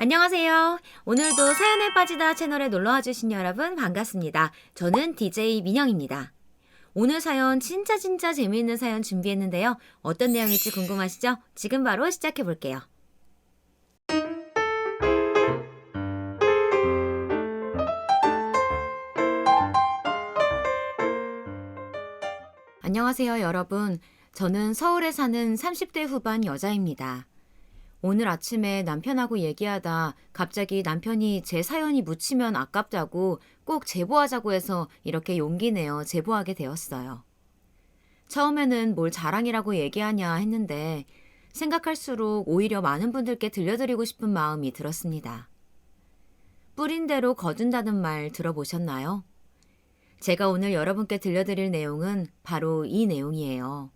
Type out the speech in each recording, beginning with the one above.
안녕하세요. 오늘도 사연에 빠지다 채널에 놀러와 주신 여러분 반갑습니다. 저는 DJ 민영입니다. 오늘 사연 진짜 재미있는 사연 준비했는데요. 어떤 내용일지 궁금하시죠? 지금 바로 시작해 볼게요. 안녕하세요, 여러분. 저는 서울에 사는 30대 후반 여자입니다. 오늘 아침에 남편하고 얘기하다 갑자기 남편이 제 사연이 묻히면 아깝다고 꼭 제보하자고 해서 이렇게 용기 내어 제보하게 되었어요. 처음에는 뭘 자랑이라고 얘기하냐 했는데 생각할수록 오히려 많은 분들께 들려드리고 싶은 마음이 들었습니다. 뿌린 대로 거둔다는 말 들어보셨나요? 제가 오늘 여러분께 들려드릴 내용은 바로 이 내용이에요.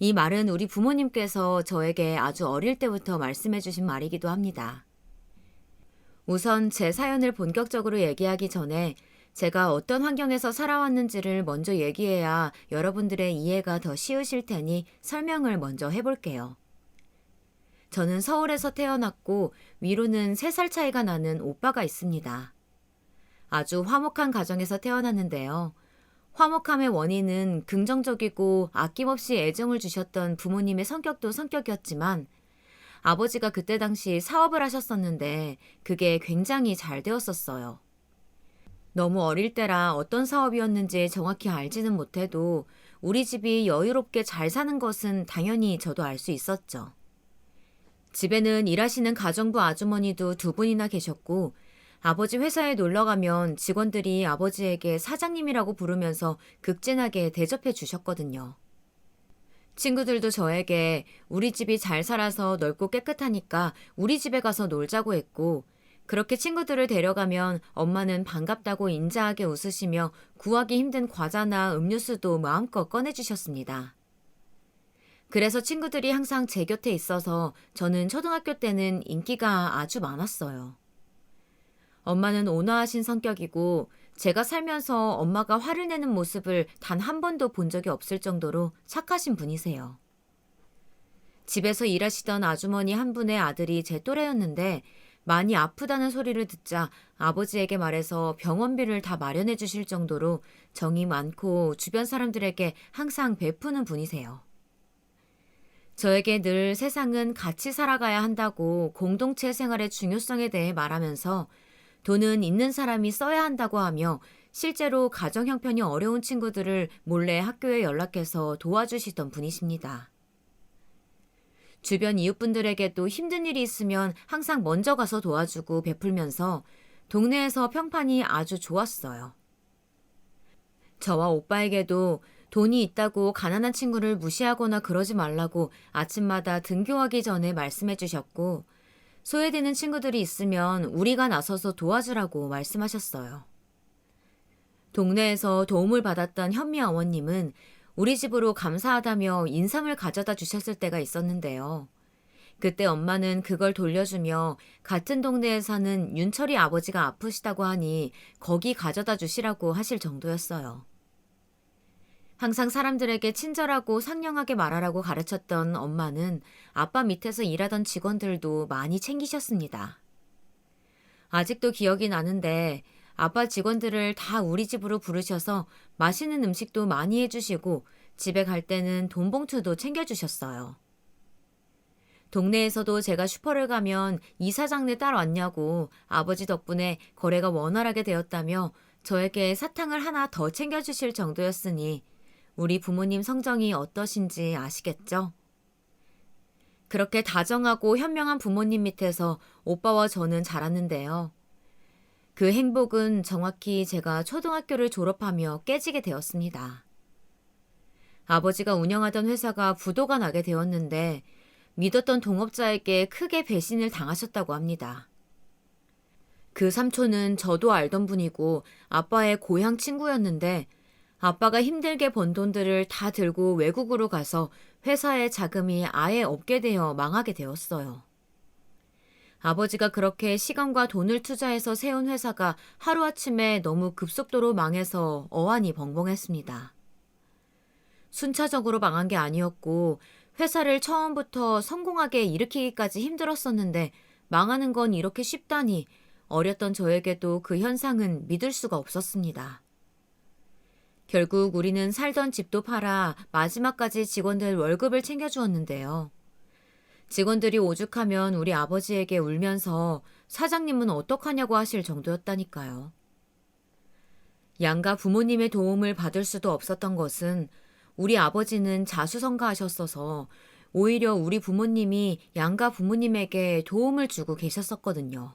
이 말은 우리 부모님께서 저에게 아주 어릴 때부터 말씀해 주신 말이기도 합니다. 우선 제 사연을 본격적으로 얘기하기 전에 제가 어떤 환경에서 살아왔는지를 먼저 얘기해야 여러분들의 이해가 더 쉬우실 테니 설명을 먼저 해볼게요. 저는 서울에서 태어났고 위로는 3살 차이가 나는 오빠가 있습니다. 아주 화목한 가정에서 태어났는데요. 화목함의 원인은 긍정적이고 아낌없이 애정을 주셨던 부모님의 성격도 성격이었지만 아버지가 그때 당시 사업을 하셨었는데 그게 굉장히 잘 되었었어요. 너무 어릴 때라 어떤 사업이었는지 정확히 알지는 못해도 우리 집이 여유롭게 잘 사는 것은 당연히 저도 알 수 있었죠. 집에는 일하시는 가정부 아주머니도 2분이나 계셨고 아버지 회사에 놀러 가면 직원들이 아버지에게 사장님이라고 부르면서 극진하게 대접해 주셨거든요. 친구들도 저에게 우리 집이 잘 살아서 넓고 깨끗하니까 우리 집에 가서 놀자고 했고, 그렇게 친구들을 데려가면 엄마는 반갑다고 인자하게 웃으시며 구하기 힘든 과자나 음료수도 마음껏 꺼내주셨습니다. 그래서 친구들이 항상 제 곁에 있어서 저는 초등학교 때는 인기가 아주 많았어요. 엄마는 온화하신 성격이고 제가 살면서 엄마가 화를 내는 모습을 단 한 번도 본 적이 없을 정도로 착하신 분이세요. 집에서 일하시던 아주머니 한 분의 아들이 제 또래였는데 많이 아프다는 소리를 듣자 아버지에게 말해서 병원비를 다 마련해 주실 정도로 정이 많고 주변 사람들에게 항상 베푸는 분이세요. 저에게 늘 세상은 같이 살아가야 한다고 공동체 생활의 중요성에 대해 말하면서 돈은 있는 사람이 써야 한다고 하며 실제로 가정 형편이 어려운 친구들을 몰래 학교에 연락해서 도와주시던 분이십니다. 주변 이웃분들에게도 힘든 일이 있으면 항상 먼저 가서 도와주고 베풀면서 동네에서 평판이 아주 좋았어요. 저와 오빠에게도 돈이 있다고 가난한 친구를 무시하거나 그러지 말라고 아침마다 등교하기 전에 말씀해 주셨고, 소외되는 친구들이 있으면 우리가 나서서 도와주라고 말씀하셨어요. 동네에서 도움을 받았던 현미 어머님은 우리 집으로 감사하다며 인삼을 가져다 주셨을 때가 있었는데요. 그때 엄마는 그걸 돌려주며 같은 동네에 사는 윤철이 아버지가 아프시다고 하니 거기 가져다 주시라고 하실 정도였어요. 항상 사람들에게 친절하고 상냥하게 말하라고 가르쳤던 엄마는 아빠 밑에서 일하던 직원들도 많이 챙기셨습니다. 아직도 기억이 나는데 아빠 직원들을 다 우리 집으로 부르셔서 맛있는 음식도 많이 해주시고 집에 갈 때는 돈 봉투도 챙겨주셨어요. 동네에서도 제가 슈퍼를 가면 이사장네 딸 왔냐고 아버지 덕분에 거래가 원활하게 되었다며 저에게 사탕을 하나 더 챙겨주실 정도였으니 우리 부모님 성정이 어떠신지 아시겠죠? 그렇게 다정하고 현명한 부모님 밑에서 오빠와 저는 자랐는데요. 그 행복은 정확히 제가 초등학교를 졸업하며 깨지게 되었습니다. 아버지가 운영하던 회사가 부도가 나게 되었는데 믿었던 동업자에게 크게 배신을 당하셨다고 합니다. 그 삼촌은 저도 알던 분이고 아빠의 고향 친구였는데 아빠가 힘들게 번 돈들을 다 들고 외국으로 가서 회사의 자금이 아예 없게 되어 망하게 되었어요. 아버지가 그렇게 시간과 돈을 투자해서 세운 회사가 하루아침에 너무 급속도로 망해서 어안이 벙벙했습니다. 순차적으로 망한 게 아니었고 회사를 처음부터 성공하게 일으키기까지 힘들었었는데 망하는 건 이렇게 쉽다니 어렸던 저에게도 그 현상은 믿을 수가 없었습니다. 결국 우리는 살던 집도 팔아 마지막까지 직원들 월급을 챙겨주었는데요. 직원들이 오죽하면 우리 아버지에게 울면서 사장님은 어떡하냐고 하실 정도였다니까요. 양가 부모님의 도움을 받을 수도 없었던 것은 우리 아버지는 자수성가하셨어서 오히려 우리 부모님이 양가 부모님에게 도움을 주고 계셨었거든요.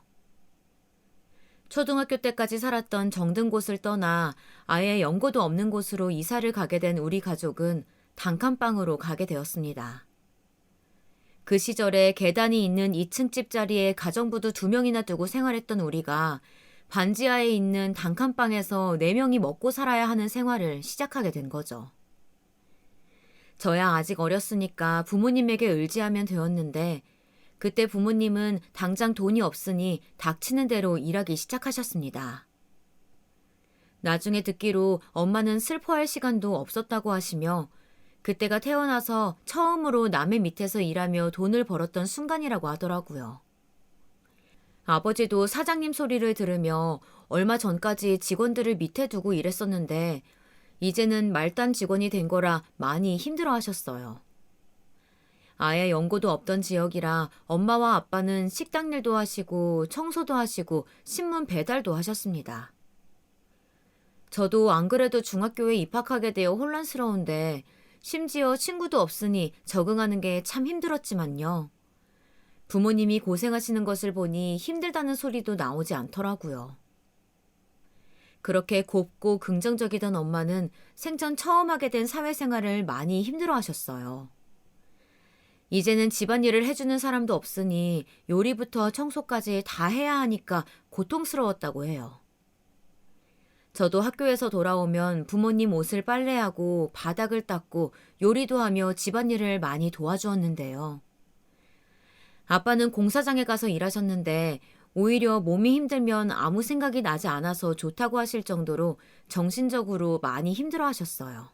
초등학교 때까지 살았던 정든 곳을 떠나 아예 연고도 없는 곳으로 이사를 가게 된 우리 가족은 단칸방으로 가게 되었습니다. 그 시절에 계단이 있는 2층 집 자리에 가정부도 2명이나 두고 생활했던 우리가 반지하에 있는 단칸방에서 4명이 먹고 살아야 하는 생활을 시작하게 된 거죠. 저야 아직 어렸으니까 부모님에게 의지하면 되었는데 그때 부모님은 당장 돈이 없으니 닥치는 대로 일하기 시작하셨습니다. 나중에 듣기로 엄마는 슬퍼할 시간도 없었다고 하시며 그때가 태어나서 처음으로 남의 밑에서 일하며 돈을 벌었던 순간이라고 하더라고요. 아버지도 사장님 소리를 들으며 얼마 전까지 직원들을 밑에 두고 일했었는데 이제는 말단 직원이 된 거라 많이 힘들어 하셨어요. 아예 연고도 없던 지역이라 엄마와 아빠는 식당 일도 하시고 청소도 하시고 신문 배달도 하셨습니다. 저도 안 그래도 중학교에 입학하게 되어 혼란스러운데 심지어 친구도 없으니 적응하는 게 참 힘들었지만요. 부모님이 고생하시는 것을 보니 힘들다는 소리도 나오지 않더라고요. 그렇게 곱고 긍정적이던 엄마는 생전 처음 하게 된 사회생활을 많이 힘들어 하셨어요. 이제는 집안일을 해주는 사람도 없으니 요리부터 청소까지 다 해야 하니까 고통스러웠다고 해요. 저도 학교에서 돌아오면 부모님 옷을 빨래하고 바닥을 닦고 요리도 하며 집안일을 많이 도와주었는데요. 아빠는 공사장에 가서 일하셨는데 오히려 몸이 힘들면 아무 생각이 나지 않아서 좋다고 하실 정도로 정신적으로 많이 힘들어 하셨어요.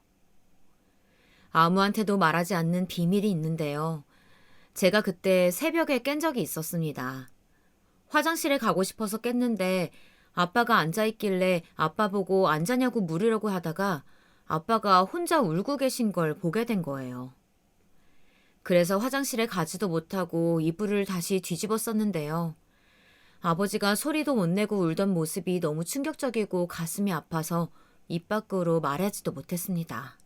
아무한테도 말하지 않는 비밀이 있는데요. 제가 그때 새벽에 깬 적이 있었습니다. 화장실에 가고 싶어서 깼는데 아빠가 앉아있길래 아빠 보고 안 자냐고 물으려고 하다가 아빠가 혼자 울고 계신 걸 보게 된 거예요. 그래서 화장실에 가지도 못하고 이불을 다시 뒤집어 썼는데요. 아버지가 소리도 못 내고 울던 모습이 너무 충격적이고 가슴이 아파서 입 밖으로 말하지도 못했습니다.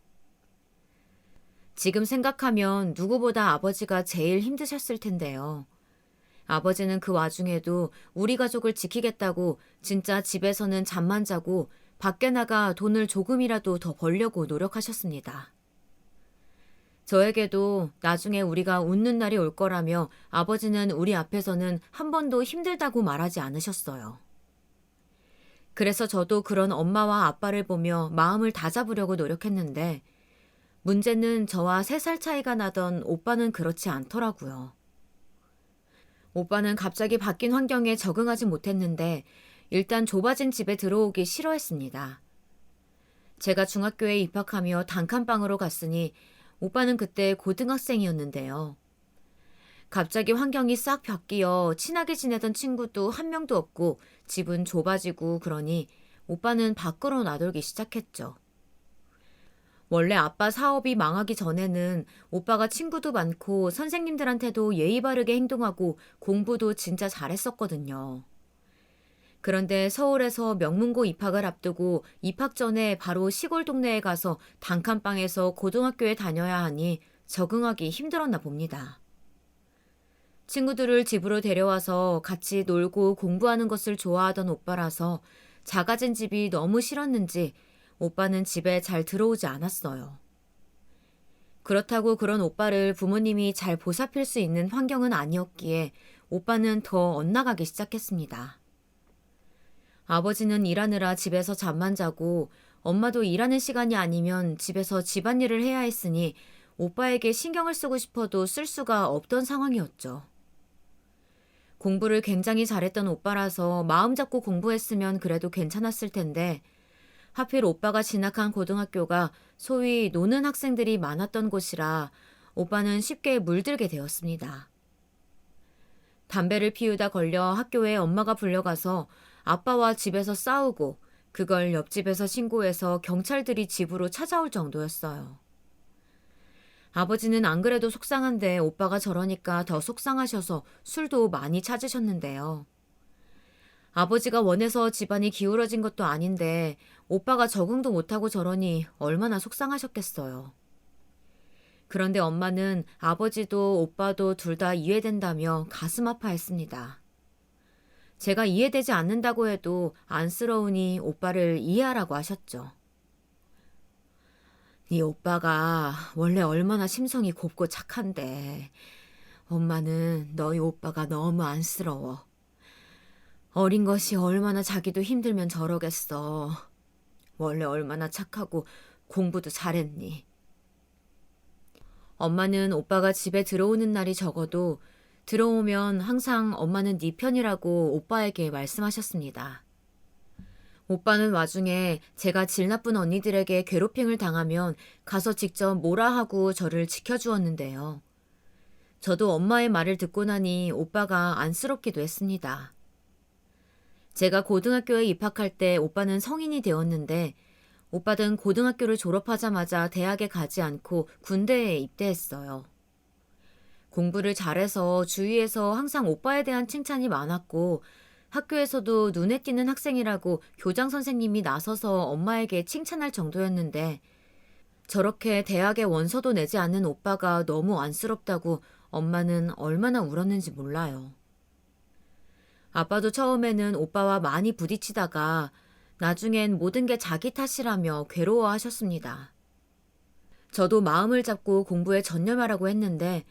지금 생각하면 누구보다 아버지가 제일 힘드셨을 텐데요. 아버지는 그 와중에도 우리 가족을 지키겠다고 진짜 집에서는 잠만 자고 밖에 나가 돈을 조금이라도 더 벌려고 노력하셨습니다. 저에게도 나중에 우리가 웃는 날이 올 거라며 아버지는 우리 앞에서는 한 번도 힘들다고 말하지 않으셨어요. 그래서 저도 그런 엄마와 아빠를 보며 마음을 다잡으려고 노력했는데 문제는 저와 3살 차이가 나던 오빠는 그렇지 않더라고요. 오빠는 갑자기 바뀐 환경에 적응하지 못했는데 일단 좁아진 집에 들어오기 싫어했습니다. 제가 중학교에 입학하며 단칸방으로 갔으니 오빠는 그때 고등학생이었는데요. 갑자기 환경이 싹 바뀌어 친하게 지내던 친구도 한 명도 없고 집은 좁아지고 그러니 오빠는 밖으로 나돌기 시작했죠. 원래 아빠 사업이 망하기 전에는 오빠가 친구도 많고 선생님들한테도 예의 바르게 행동하고 공부도 진짜 잘했었거든요. 그런데 서울에서 명문고 입학을 앞두고 입학 전에 바로 시골 동네에 가서 단칸방에서 고등학교에 다녀야 하니 적응하기 힘들었나 봅니다. 친구들을 집으로 데려와서 같이 놀고 공부하는 것을 좋아하던 오빠라서 작아진 집이 너무 싫었는지 오빠는 집에 잘 들어오지 않았어요. 그렇다고 그런 오빠를 부모님이 잘 보살필 수 있는 환경은 아니었기에 오빠는 더 엇나가기 시작했습니다. 아버지는 일하느라 집에서 잠만 자고 엄마도 일하는 시간이 아니면 집에서 집안일을 해야 했으니 오빠에게 신경을 쓰고 싶어도 쓸 수가 없던 상황이었죠. 공부를 굉장히 잘했던 오빠라서 마음 잡고 공부했으면 그래도 괜찮았을 텐데 하필 오빠가 진학한 고등학교가 소위 노는 학생들이 많았던 곳이라 오빠는 쉽게 물들게 되었습니다. 담배를 피우다 걸려 학교에 엄마가 불려가서 아빠와 집에서 싸우고 그걸 옆집에서 신고해서 경찰들이 집으로 찾아올 정도였어요. 아버지는 안 그래도 속상한데 오빠가 저러니까 더 속상하셔서 술도 많이 찾으셨는데요. 아버지가 원해서 집안이 기울어진 것도 아닌데 오빠가 적응도 못하고 저러니 얼마나 속상하셨겠어요. 그런데 엄마는 아버지도 오빠도 둘 다 이해된다며 가슴 아파했습니다. 제가 이해되지 않는다고 해도 안쓰러우니 오빠를 이해하라고 하셨죠. 네 오빠가 원래 얼마나 심성이 곱고 착한데 엄마는 너희 오빠가 너무 안쓰러워. 어린 것이 얼마나 자기도 힘들면 저러겠어. 원래 얼마나 착하고 공부도 잘했니. 엄마는 오빠가 집에 들어오는 날이 적어도 들어오면 항상 엄마는 네 편이라고 오빠에게 말씀하셨습니다. 오빠는 와중에 제가 질 나쁜 언니들에게 괴롭힘을 당하면 가서 직접 뭐라 하고 저를 지켜주었는데요. 저도 엄마의 말을 듣고 나니 오빠가 안쓰럽기도 했습니다. 제가 고등학교에 입학할 때 오빠는 성인이 되었는데 오빠는 고등학교를 졸업하자마자 대학에 가지 않고 군대에 입대했어요. 공부를 잘해서 주위에서 항상 오빠에 대한 칭찬이 많았고 학교에서도 눈에 띄는 학생이라고 교장 선생님이 나서서 엄마에게 칭찬할 정도였는데 저렇게 대학에 원서도 내지 않는 오빠가 너무 안쓰럽다고 엄마는 얼마나 울었는지 몰라요. 아빠도 처음에는 오빠와 많이 부딪히다가 나중엔 모든 게 자기 탓이라며 괴로워하셨습니다. 저도 마음을 잡고 공부에 전념하라고 했는데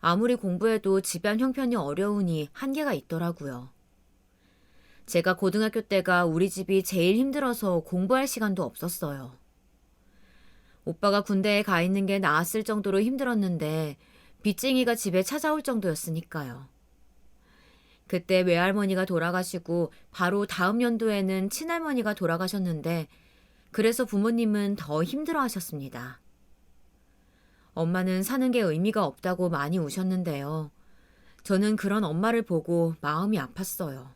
아무리 공부해도 집안 형편이 어려우니 한계가 있더라고요. 제가 고등학교 때가 우리 집이 제일 힘들어서 공부할 시간도 없었어요. 오빠가 군대에 가 있는 게 나았을 정도로 힘들었는데 빚쟁이가 집에 찾아올 정도였으니까요. 그때 외할머니가 돌아가시고 바로 다음 연도에는 친할머니가 돌아가셨는데 그래서 부모님은 더 힘들어 하셨습니다. 엄마는 사는 게 의미가 없다고 많이 우셨는데요. 저는 그런 엄마를 보고 마음이 아팠어요.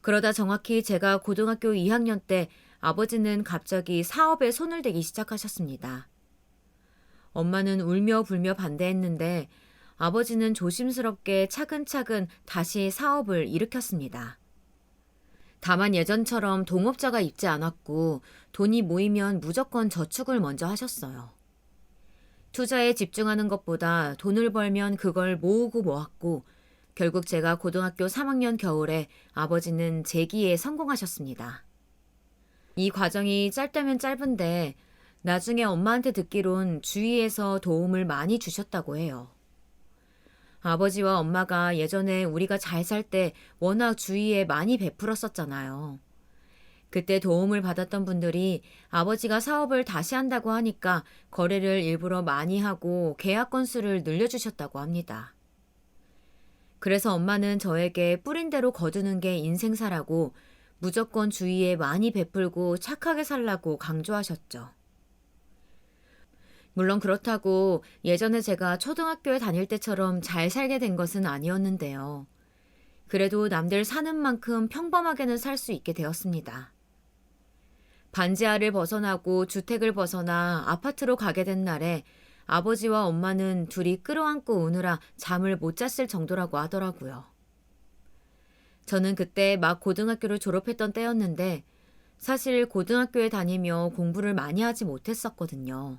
그러다 정확히 제가 고등학교 2학년 때 아버지는 갑자기 사업에 손을 대기 시작하셨습니다. 엄마는 울며 불며 반대했는데 아버지는 조심스럽게 차근차근 다시 사업을 일으켰습니다. 다만 예전처럼 동업자가 있지 않았고 돈이 모이면 무조건 저축을 먼저 하셨어요. 투자에 집중하는 것보다 돈을 벌면 그걸 모으고 모았고 결국 제가 고등학교 3학년 겨울에 아버지는 재기에 성공하셨습니다. 이 과정이 짧다면 짧은데 나중에 엄마한테 듣기론 주위에서 도움을 많이 주셨다고 해요. 아버지와 엄마가 예전에 우리가 잘 살 때 워낙 주위에 많이 베풀었었잖아요. 그때 도움을 받았던 분들이 아버지가 사업을 다시 한다고 하니까 거래를 일부러 많이 하고 계약 건수를 늘려주셨다고 합니다. 그래서 엄마는 저에게 뿌린 대로 거두는 게 인생사라고 무조건 주위에 많이 베풀고 착하게 살라고 강조하셨죠. 물론 그렇다고 예전에 제가 초등학교에 다닐 때처럼 잘 살게 된 것은 아니었는데요. 그래도 남들 사는 만큼 평범하게는 살 수 있게 되었습니다. 반지하를 벗어나고 주택을 벗어나 아파트로 가게 된 날에 아버지와 엄마는 둘이 끌어안고 우느라 잠을 못 잤을 정도라고 하더라고요. 저는 그때 막 고등학교를 졸업했던 때였는데 사실 고등학교에 다니며 공부를 많이 하지 못했었거든요.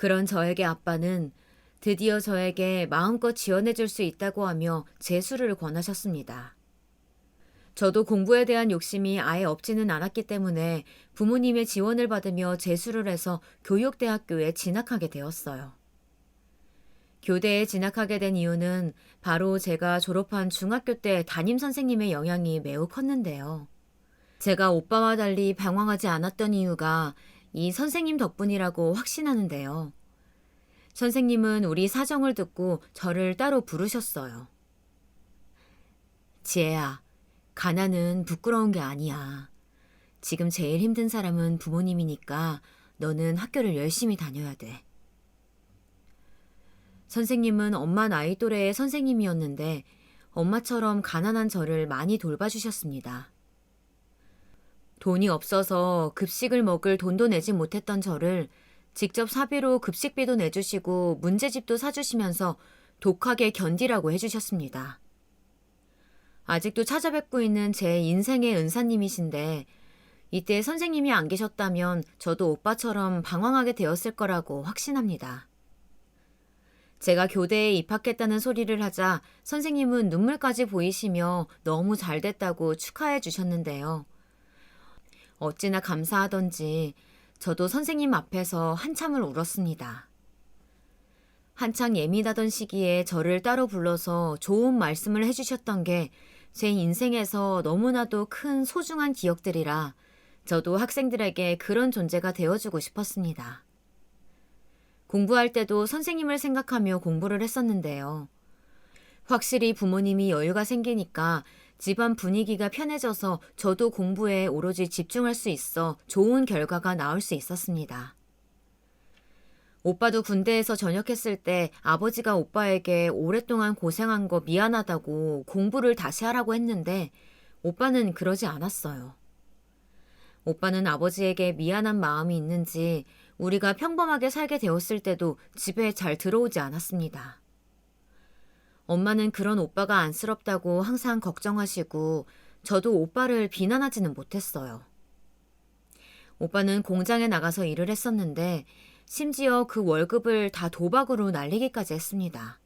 그런 저에게 아빠는 드디어 저에게 마음껏 지원해줄 수 있다고 하며 재수를 권하셨습니다. 저도 공부에 대한 욕심이 아예 없지는 않았기 때문에 부모님의 지원을 받으며 재수를 해서 교육대학교에 진학하게 되었어요. 교대에 진학하게 된 이유는 바로 제가 졸업한 중학교 때 담임선생님의 영향이 매우 컸는데요. 제가 오빠와 달리 방황하지 않았던 이유가 이 선생님 덕분이라고 확신하는데요. 선생님은 우리 사정을 듣고 저를 따로 부르셨어요. 지혜야, 가난은 부끄러운 게 아니야. 지금 제일 힘든 사람은 부모님이니까 너는 학교를 열심히 다녀야 돼. 선생님은 엄마 나이 또래의 선생님이었는데 엄마처럼 가난한 저를 많이 돌봐주셨습니다. 돈이 없어서 급식을 먹을 돈도 내지 못했던 저를 직접 사비로 급식비도 내주시고 문제집도 사주시면서 독하게 견디라고 해주셨습니다. 아직도 찾아뵙고 있는 제 인생의 은사님이신데 이때 선생님이 안 계셨다면 저도 오빠처럼 방황하게 되었을 거라고 확신합니다. 제가 교대에 입학했다는 소리를 하자 선생님은 눈물까지 보이시며 너무 잘 됐다고 축하해 주셨는데요. 어찌나 감사하던지 저도 선생님 앞에서 한참을 울었습니다. 한창 예민하던 시기에 저를 따로 불러서 좋은 말씀을 해주셨던 게 제 인생에서 너무나도 큰 소중한 기억들이라 저도 학생들에게 그런 존재가 되어주고 싶었습니다. 공부할 때도 선생님을 생각하며 공부를 했었는데요. 확실히 부모님이 여유가 생기니까 집안 분위기가 편해져서 저도 공부에 오로지 집중할 수 있어 좋은 결과가 나올 수 있었습니다. 오빠도 군대에서 전역했을 때 아버지가 오빠에게 오랫동안 고생한 거 미안하다고 공부를 다시 하라고 했는데 오빠는 그러지 않았어요. 오빠는 아버지에게 미안한 마음이 있는지 우리가 평범하게 살게 되었을 때도 집에 잘 들어오지 않았습니다. 엄마는 그런 오빠가 안쓰럽다고 항상 걱정하시고 저도 오빠를 비난하지는 못했어요. 오빠는 공장에 나가서 일을 했었는데 심지어 그 월급을 다 도박으로 날리기까지 했습니다.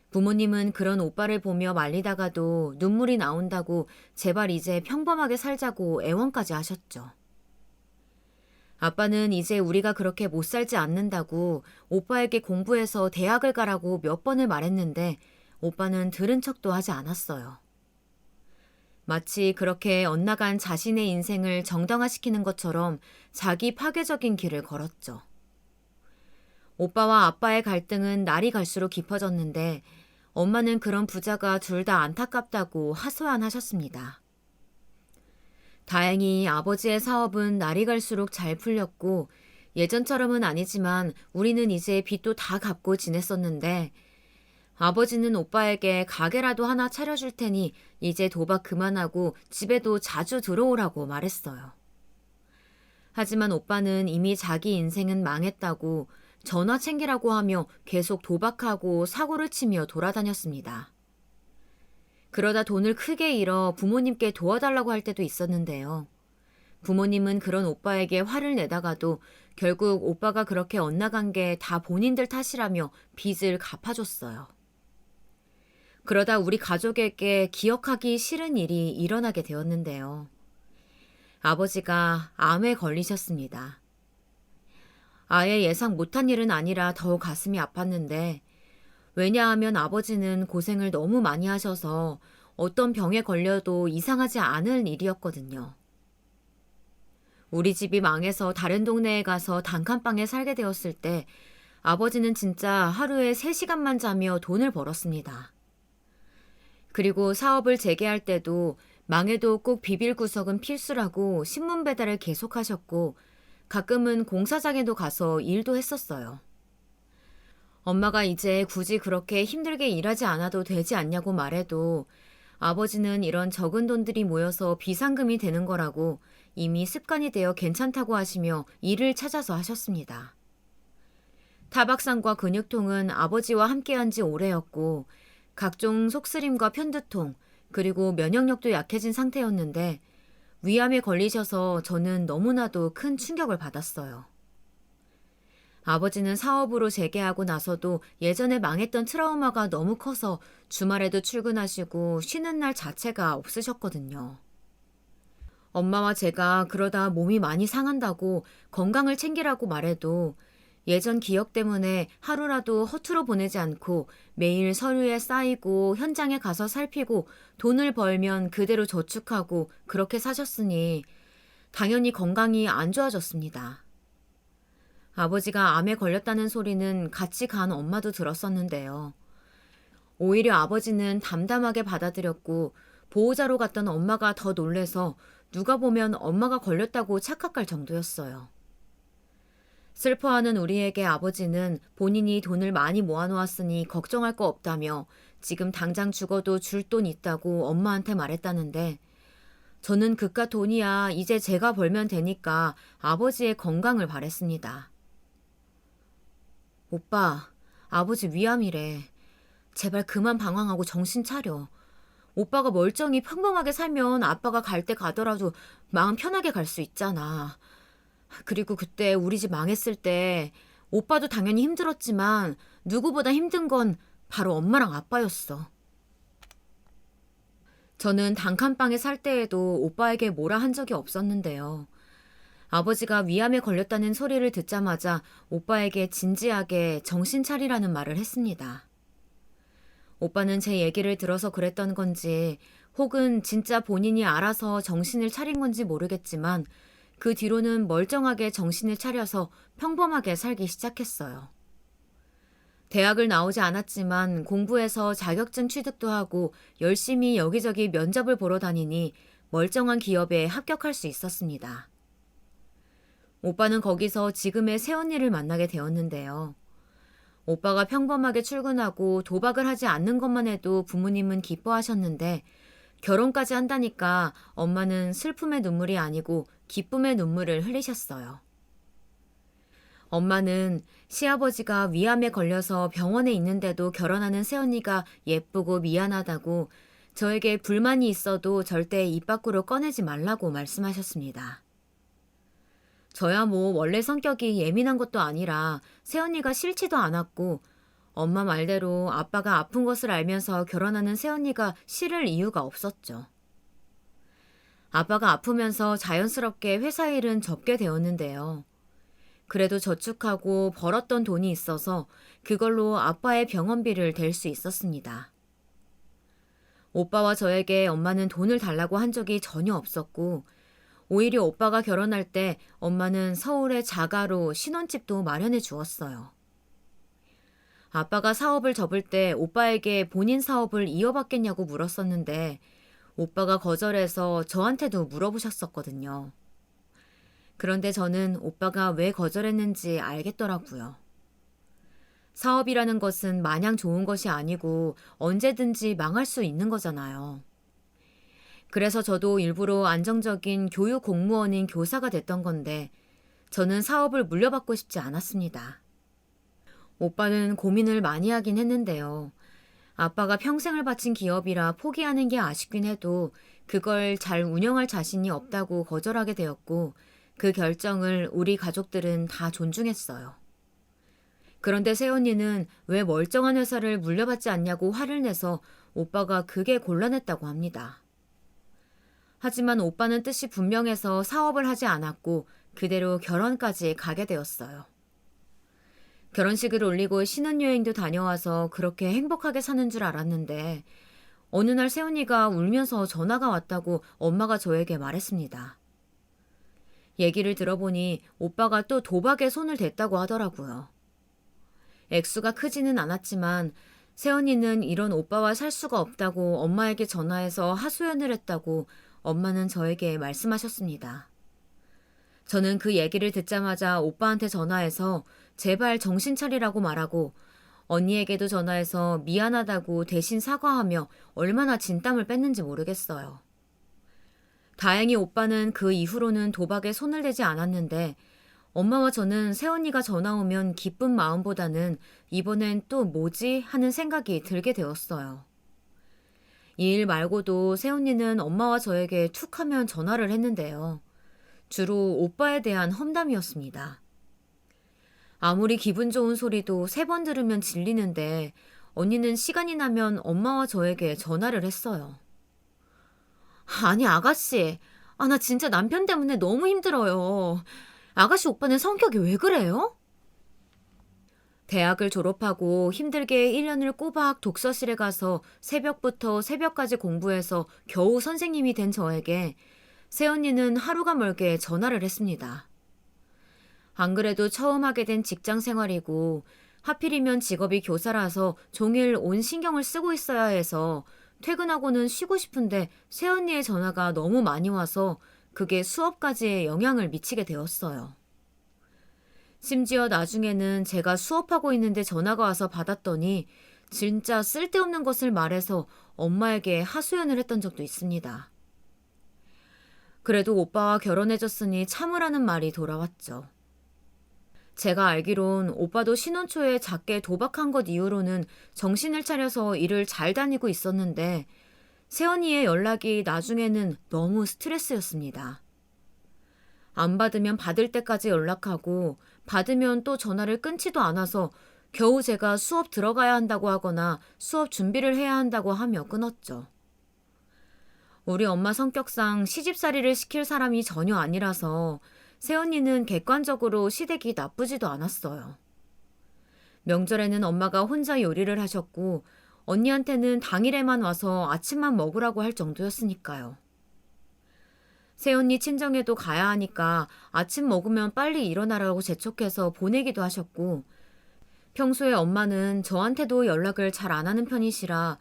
부모님은 그런 오빠를 보며 말리다가도 눈물이 나온다고 제발 이제 평범하게 살자고 애원까지 하셨죠. 아빠는 이제 우리가 그렇게 못 살지 않는다고 오빠에게 공부해서 대학을 가라고 몇 번을 말했는데 오빠는 들은 척도 하지 않았어요. 마치 그렇게 엇나간 자신의 인생을 정당화시키는 것처럼 자기 파괴적인 길을 걸었죠. 오빠와 아빠의 갈등은 날이 갈수록 깊어졌는데 엄마는 그런 부자가 둘 다 안타깝다고 하소연하셨습니다. 다행히 아버지의 사업은 날이 갈수록 잘 풀렸고 예전처럼은 아니지만 우리는 이제 빚도 다 갚고 지냈었는데 아버지는 오빠에게 가게라도 하나 차려줄 테니 이제 도박 그만하고 집에도 자주 들어오라고 말했어요. 하지만 오빠는 이미 자기 인생은 망했다고 전화 챙기라고 하며 계속 도박하고 사고를 치며 돌아다녔습니다. 그러다 돈을 크게 잃어 부모님께 도와달라고 할 때도 있었는데요. 부모님은 그런 오빠에게 화를 내다가도 결국 오빠가 그렇게 엇나간 게 다 본인들 탓이라며 빚을 갚아줬어요. 그러다 우리 가족에게 기억하기 싫은 일이 일어나게 되었는데요. 아버지가 암에 걸리셨습니다. 아예 예상 못한 일은 아니라 더 가슴이 아팠는데 왜냐하면 아버지는 고생을 너무 많이 하셔서 어떤 병에 걸려도 이상하지 않을 일이었거든요. 우리 집이 망해서 다른 동네에 가서 단칸방에 살게 되었을 때 아버지는 진짜 하루에 3시간만 자며 돈을 벌었습니다. 그리고 사업을 재개할 때도 망해도 꼭 비빌 구석은 필수라고 신문 배달을 계속하셨고 가끔은 공사장에도 가서 일도 했었어요. 엄마가 이제 굳이 그렇게 힘들게 일하지 않아도 되지 않냐고 말해도 아버지는 이런 적은 돈들이 모여서 비상금이 되는 거라고 이미 습관이 되어 괜찮다고 하시며 일을 찾아서 하셨습니다. 타박상과 근육통은 아버지와 함께한 지 오래였고 각종 속쓰림과 편두통 그리고 면역력도 약해진 상태였는데 위암에 걸리셔서 저는 너무나도 큰 충격을 받았어요. 아버지는 사업으로 재개하고 나서도 예전에 망했던 트라우마가 너무 커서 주말에도 출근하시고 쉬는 날 자체가 없으셨거든요. 엄마와 제가 그러다 몸이 많이 상한다고 건강을 챙기라고 말해도 예전 기억 때문에 하루라도 허투루 보내지 않고 매일 서류에 쌓이고 현장에 가서 살피고 돈을 벌면 그대로 저축하고 그렇게 사셨으니 당연히 건강이 안 좋아졌습니다. 아버지가 암에 걸렸다는 소리는 같이 간 엄마도 들었었는데요. 오히려 아버지는 담담하게 받아들였고 보호자로 갔던 엄마가 더 놀래서 누가 보면 엄마가 걸렸다고 착각할 정도였어요. 슬퍼하는 우리에게 아버지는 본인이 돈을 많이 모아놓았으니 걱정할 거 없다며 지금 당장 죽어도 줄 돈 있다고 엄마한테 말했다는데 저는 그깟 돈이야 이제 제가 벌면 되니까 아버지의 건강을 바랬습니다. 오빠, 아버지 위암이래. 제발 그만 방황하고 정신 차려. 오빠가 멀쩡히 평범하게 살면 아빠가 갈 때 가더라도 마음 편하게 갈 수 있잖아. 그리고 그때 우리 집 망했을 때 오빠도 당연히 힘들었지만 누구보다 힘든 건 바로 엄마랑 아빠였어. 저는 단칸방에 살 때에도 오빠에게 뭐라 한 적이 없었는데요. 아버지가 위암에 걸렸다는 소리를 듣자마자 오빠에게 진지하게 정신 차리라는 말을 했습니다. 오빠는 제 얘기를 들어서 그랬던 건지 혹은 진짜 본인이 알아서 정신을 차린 건지 모르겠지만 그 뒤로는 멀쩡하게 정신을 차려서 평범하게 살기 시작했어요. 대학을 나오지 않았지만 공부해서 자격증 취득도 하고 열심히 여기저기 면접을 보러 다니니 멀쩡한 기업에 합격할 수 있었습니다. 오빠는 거기서 지금의 새언니를 만나게 되었는데요. 오빠가 평범하게 출근하고 도박을 하지 않는 것만 해도 부모님은 기뻐하셨는데 결혼까지 한다니까 엄마는 슬픔의 눈물이 아니고 기쁨의 눈물을 흘리셨어요. 엄마는 시아버지가 위암에 걸려서 병원에 있는데도 결혼하는 새언니가 예쁘고 미안하다고 저에게 불만이 있어도 절대 입 밖으로 꺼내지 말라고 말씀하셨습니다. 저야 뭐 원래 성격이 예민한 것도 아니라 새언니가 싫지도 않았고 엄마 말대로 아빠가 아픈 것을 알면서 결혼하는 새언니가 싫을 이유가 없었죠. 아빠가 아프면서 자연스럽게 회사 일은 접게 되었는데요. 그래도 저축하고 벌었던 돈이 있어서 그걸로 아빠의 병원비를 댈 수 있었습니다. 오빠와 저에게 엄마는 돈을 달라고 한 적이 전혀 없었고 오히려 오빠가 결혼할 때 엄마는 서울의 자가로 신혼집도 마련해 주었어요. 아빠가 사업을 접을 때 오빠에게 본인 사업을 이어받겠냐고 물었었는데 오빠가 거절해서 저한테도 물어보셨었거든요. 그런데 저는 오빠가 왜 거절했는지 알겠더라고요. 사업이라는 것은 마냥 좋은 것이 아니고 언제든지 망할 수 있는 거잖아요. 그래서 저도 일부러 안정적인 교육 공무원인 교사가 됐던 건데 저는 사업을 물려받고 싶지 않았습니다. 오빠는 고민을 많이 하긴 했는데요. 아빠가 평생을 바친 기업이라 포기하는 게 아쉽긴 해도 그걸 잘 운영할 자신이 없다고 거절하게 되었고 그 결정을 우리 가족들은 다 존중했어요. 그런데 새언니는 왜 멀쩡한 회사를 물려받지 않냐고 화를 내서 오빠가 그게 곤란했다고 합니다. 하지만 오빠는 뜻이 분명해서 사업을 하지 않았고 그대로 결혼까지 가게 되었어요. 결혼식을 올리고 신혼여행도 다녀와서 그렇게 행복하게 사는 줄 알았는데 어느 날 새언니가 울면서 전화가 왔다고 엄마가 저에게 말했습니다. 얘기를 들어보니 오빠가 또 도박에 손을 댔다고 하더라고요. 액수가 크지는 않았지만 새언니는 이런 오빠와 살 수가 없다고 엄마에게 전화해서 하소연을 했다고 엄마는 저에게 말씀하셨습니다. 저는 그 얘기를 듣자마자 오빠한테 전화해서 제발 정신 차리라고 말하고 언니에게도 전화해서 미안하다고 대신 사과하며 얼마나 진땀을 뺐는지 모르겠어요. 다행히 오빠는 그 이후로는 도박에 손을 대지 않았는데 엄마와 저는 새언니가 전화 오면 기쁜 마음보다는 이번엔 또 뭐지 하는 생각이 들게 되었어요. 이 일 말고도 새언니는 엄마와 저에게 툭 하면 전화를 했는데요. 주로 오빠에 대한 험담이었습니다. 아무리 기분 좋은 소리도 3번 들으면 질리는데 언니는 시간이 나면 엄마와 저에게 전화를 했어요. 아니 아가씨, 나 진짜 남편 때문에 너무 힘들어요. 아가씨 오빠는 성격이 왜 그래요? 대학을 졸업하고 힘들게 1년을 꼬박 독서실에 가서 새벽부터 새벽까지 공부해서 겨우 선생님이 된 저에게 새언니는 하루가 멀게 전화를 했습니다. 안 그래도 처음 하게 된 직장 생활이고 하필이면 직업이 교사라서 종일 온 신경을 쓰고 있어야 해서 퇴근하고는 쉬고 싶은데 새언니의 전화가 너무 많이 와서 그게 수업까지에 영향을 미치게 되었어요. 심지어 나중에는 제가 수업하고 있는데 전화가 와서 받았더니 진짜 쓸데없는 것을 말해서 엄마에게 하소연을 했던 적도 있습니다. 그래도 오빠와 결혼해줬으니 참으라는 말이 돌아왔죠. 제가 알기론 오빠도 신혼 초에 작게 도박한 것 이후로는 정신을 차려서 일을 잘 다니고 있었는데 세연이의 연락이 나중에는 너무 스트레스였습니다. 안 받으면 받을 때까지 연락하고 받으면 또 전화를 끊지도 않아서 겨우 제가 수업 들어가야 한다고 하거나 수업 준비를 해야 한다고 하며 끊었죠. 우리 엄마 성격상 시집살이를 시킬 사람이 전혀 아니라서 새언니는 객관적으로 시댁이 나쁘지도 않았어요. 명절에는 엄마가 혼자 요리를 하셨고 언니한테는 당일에만 와서 아침만 먹으라고 할 정도였으니까요. 새언니 친정에도 가야 하니까 아침 먹으면 빨리 일어나라고 재촉해서 보내기도 하셨고 평소에 엄마는 저한테도 연락을 잘 안 하는 편이시라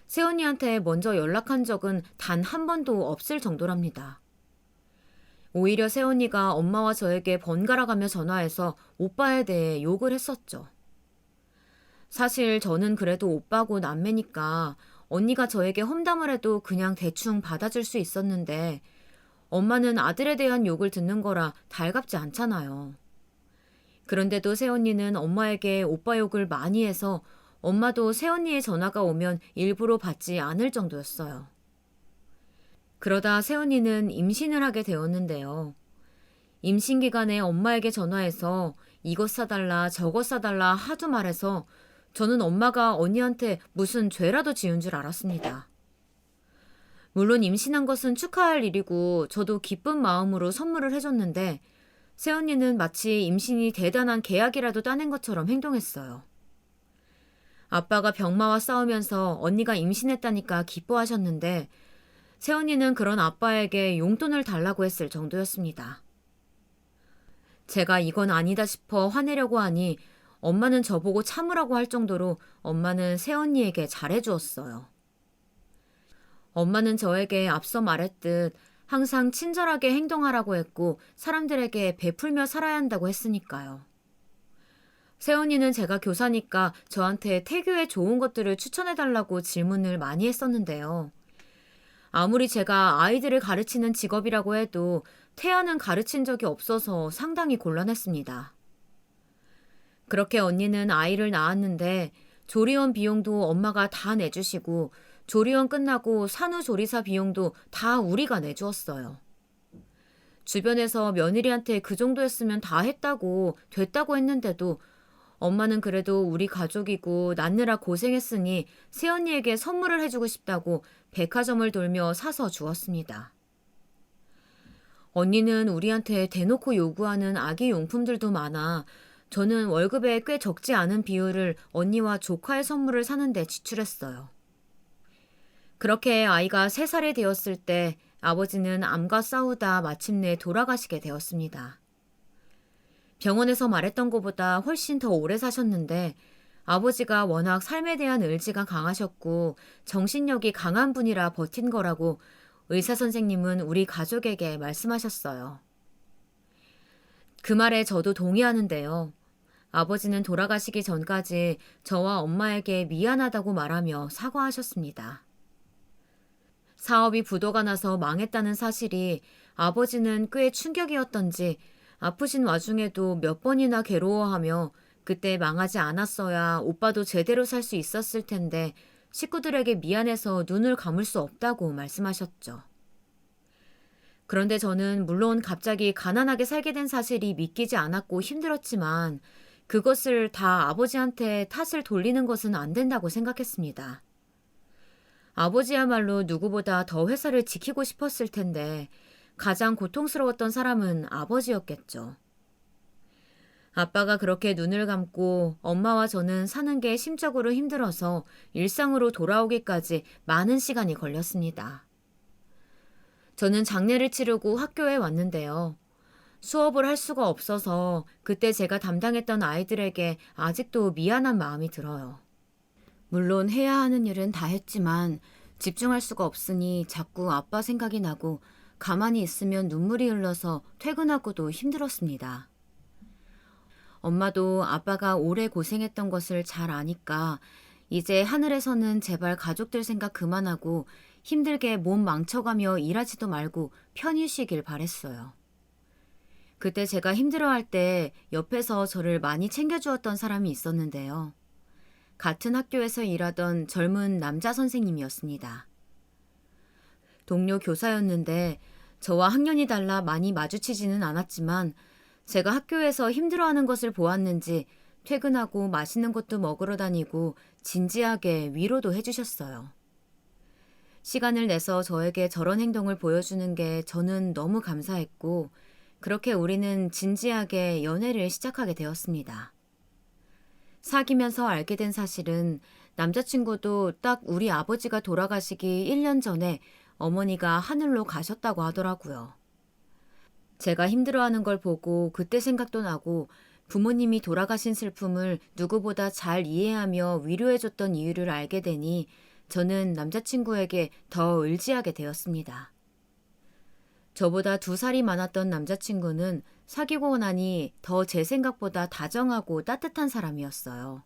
새언니한테 먼저 연락한 적은 단 한 번도 없을 정도랍니다. 오히려 새언니가 엄마와 저에게 번갈아가며 전화해서 오빠에 대해 욕을 했었죠. 사실 저는 그래도 오빠고 남매니까 언니가 저에게 험담을 해도 그냥 대충 받아줄 수 있었는데 엄마는 아들에 대한 욕을 듣는 거라 달갑지 않잖아요. 그런데도 새언니는 엄마에게 오빠 욕을 많이 해서 엄마도 새언니의 전화가 오면 일부러 받지 않을 정도였어요. 그러다 새언니는 임신을 하게 되었는데요. 임신 기간에 엄마에게 전화해서 이것 사달라 저것 사달라 하도 말해서 저는 엄마가 언니한테 무슨 죄라도 지은 줄 알았습니다. 물론 임신한 것은 축하할 일이고 저도 기쁜 마음으로 선물을 해줬는데 새언니는 마치 임신이 대단한 계약이라도 따낸 것처럼 행동했어요. 아빠가 병마와 싸우면서 언니가 임신했다니까 기뻐하셨는데 새언니는 그런 아빠에게 용돈을 달라고 했을 정도였습니다. 제가 이건 아니다 싶어 화내려고 하니 엄마는 저보고 참으라고 할 정도로 엄마는 새언니에게 잘해주었어요. 엄마는 저에게 앞서 말했듯 항상 친절하게 행동하라고 했고 사람들에게 베풀며 살아야 한다고 했으니까요. 새언니는 제가 교사니까 저한테 태교에 좋은 것들을 추천해달라고 질문을 많이 했었는데요. 아무리 제가 아이들을 가르치는 직업이라고 해도 태아는 가르친 적이 없어서 상당히 곤란했습니다. 그렇게 언니는 아이를 낳았는데 조리원 비용도 엄마가 다 내주시고 조리원 끝나고 산후조리사 비용도 다 우리가 내주었어요. 주변에서 며느리한테 그 정도 했으면 다 했다고 됐다고 했는데도 엄마는 그래도 우리 가족이고 낳느라 고생했으니 새언니에게 선물을 해주고 싶다고 백화점을 돌며 사서 주었습니다. 언니는 우리한테 대놓고 요구하는 아기 용품들도 많아 저는 월급에 꽤 적지 않은 비율을 언니와 조카의 선물을 사는데 지출했어요. 그렇게 아이가 3살이 되었을 때 아버지는 암과 싸우다 마침내 돌아가시게 되었습니다. 병원에서 말했던 것보다 훨씬 더 오래 사셨는데 아버지가 워낙 삶에 대한 의지가 강하셨고 정신력이 강한 분이라 버틴 거라고 의사 선생님은 우리 가족에게 말씀하셨어요. 그 말에 저도 동의하는데요. 아버지는 돌아가시기 전까지 저와 엄마에게 미안하다고 말하며 사과하셨습니다. 사업이 부도가 나서 망했다는 사실이 아버지는 꽤 충격이었던지 아프신 와중에도 몇 번이나 괴로워하며 그때 망하지 않았어야 오빠도 제대로 살 수 있었을 텐데 식구들에게 미안해서 눈을 감을 수 없다고 말씀하셨죠. 그런데 저는 물론 갑자기 가난하게 살게 된 사실이 믿기지 않았고 힘들었지만 그것을 다 아버지한테 탓을 돌리는 것은 안 된다고 생각했습니다. 아버지야말로 누구보다 더 회사를 지키고 싶었을 텐데 가장 고통스러웠던 사람은 아버지였겠죠. 아빠가 그렇게 눈을 감고 엄마와 저는 사는 게 심적으로 힘들어서 일상으로 돌아오기까지 많은 시간이 걸렸습니다. 저는 장례를 치르고 학교에 왔는데요. 수업을 할 수가 없어서 그때 제가 담당했던 아이들에게 아직도 미안한 마음이 들어요. 물론 해야 하는 일은 다 했지만 집중할 수가 없으니 자꾸 아빠 생각이 나고 가만히 있으면 눈물이 흘러서 퇴근하고도 힘들었습니다. 엄마도 아빠가 오래 고생했던 것을 잘 아니까 이제 하늘에서는 제발 가족들 생각 그만하고 힘들게 몸 망쳐가며 일하지도 말고 편히 쉬길 바랬어요. 그때 제가 힘들어할 때 옆에서 저를 많이 챙겨주었던 사람이 있었는데요. 같은 학교에서 일하던 젊은 남자 선생님이었습니다. 동료 교사였는데 저와 학년이 달라 많이 마주치지는 않았지만 제가 학교에서 힘들어하는 것을 보았는지 퇴근하고 맛있는 것도 먹으러 다니고 진지하게 위로도 해주셨어요. 시간을 내서 저에게 저런 행동을 보여주는 게 저는 너무 감사했고 그렇게 우리는 진지하게 연애를 시작하게 되었습니다. 사귀면서 알게 된 사실은 남자친구도 딱 우리 아버지가 돌아가시기 1년 전에 어머니가 하늘로 가셨다고 하더라고요. 제가 힘들어하는 걸 보고 그때 생각도 나고 부모님이 돌아가신 슬픔을 누구보다 잘 이해하며 위로해줬던 이유를 알게 되니 저는 남자친구에게 더 의지하게 되었습니다. 저보다 2살이 많았던 남자친구는 사귀고 나니 더 제 생각보다 다정하고 따뜻한 사람이었어요.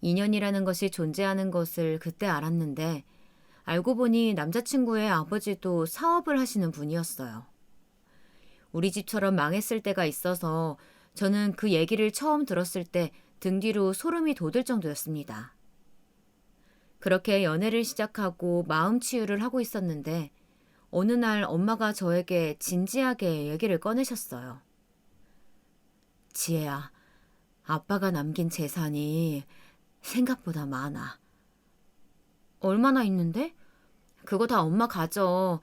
인연이라는 것이 존재하는 것을 그때 알았는데 알고 보니 남자친구의 아버지도 사업을 하시는 분이었어요. 우리 집처럼 망했을 때가 있어서 저는 그 얘기를 처음 들었을 때 등 뒤로 소름이 돋을 정도였습니다. 그렇게 연애를 시작하고 마음 치유를 하고 있었는데 어느 날 엄마가 저에게 진지하게 얘기를 꺼내셨어요. 지혜야, 아빠가 남긴 재산이 생각보다 많아. 얼마나 있는데? 그거 다 엄마 가져.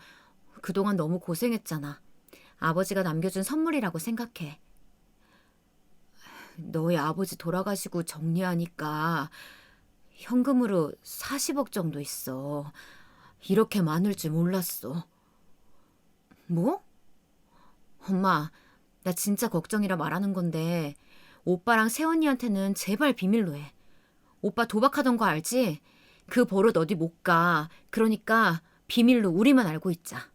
그동안 너무 고생했잖아. 아버지가 남겨준 선물이라고 생각해. 너희 아버지 돌아가시고 정리하니까 현금으로 40억 정도 있어. 이렇게 많을 줄 몰랐어. 뭐? 엄마, 나 진짜 걱정이라 말하는 건데 오빠랑 세언니한테는 제발 비밀로 해. 오빠 도박하던 거 알지? 그 버릇 어디 못 가. 그러니까 비밀로 우리만 알고 있자.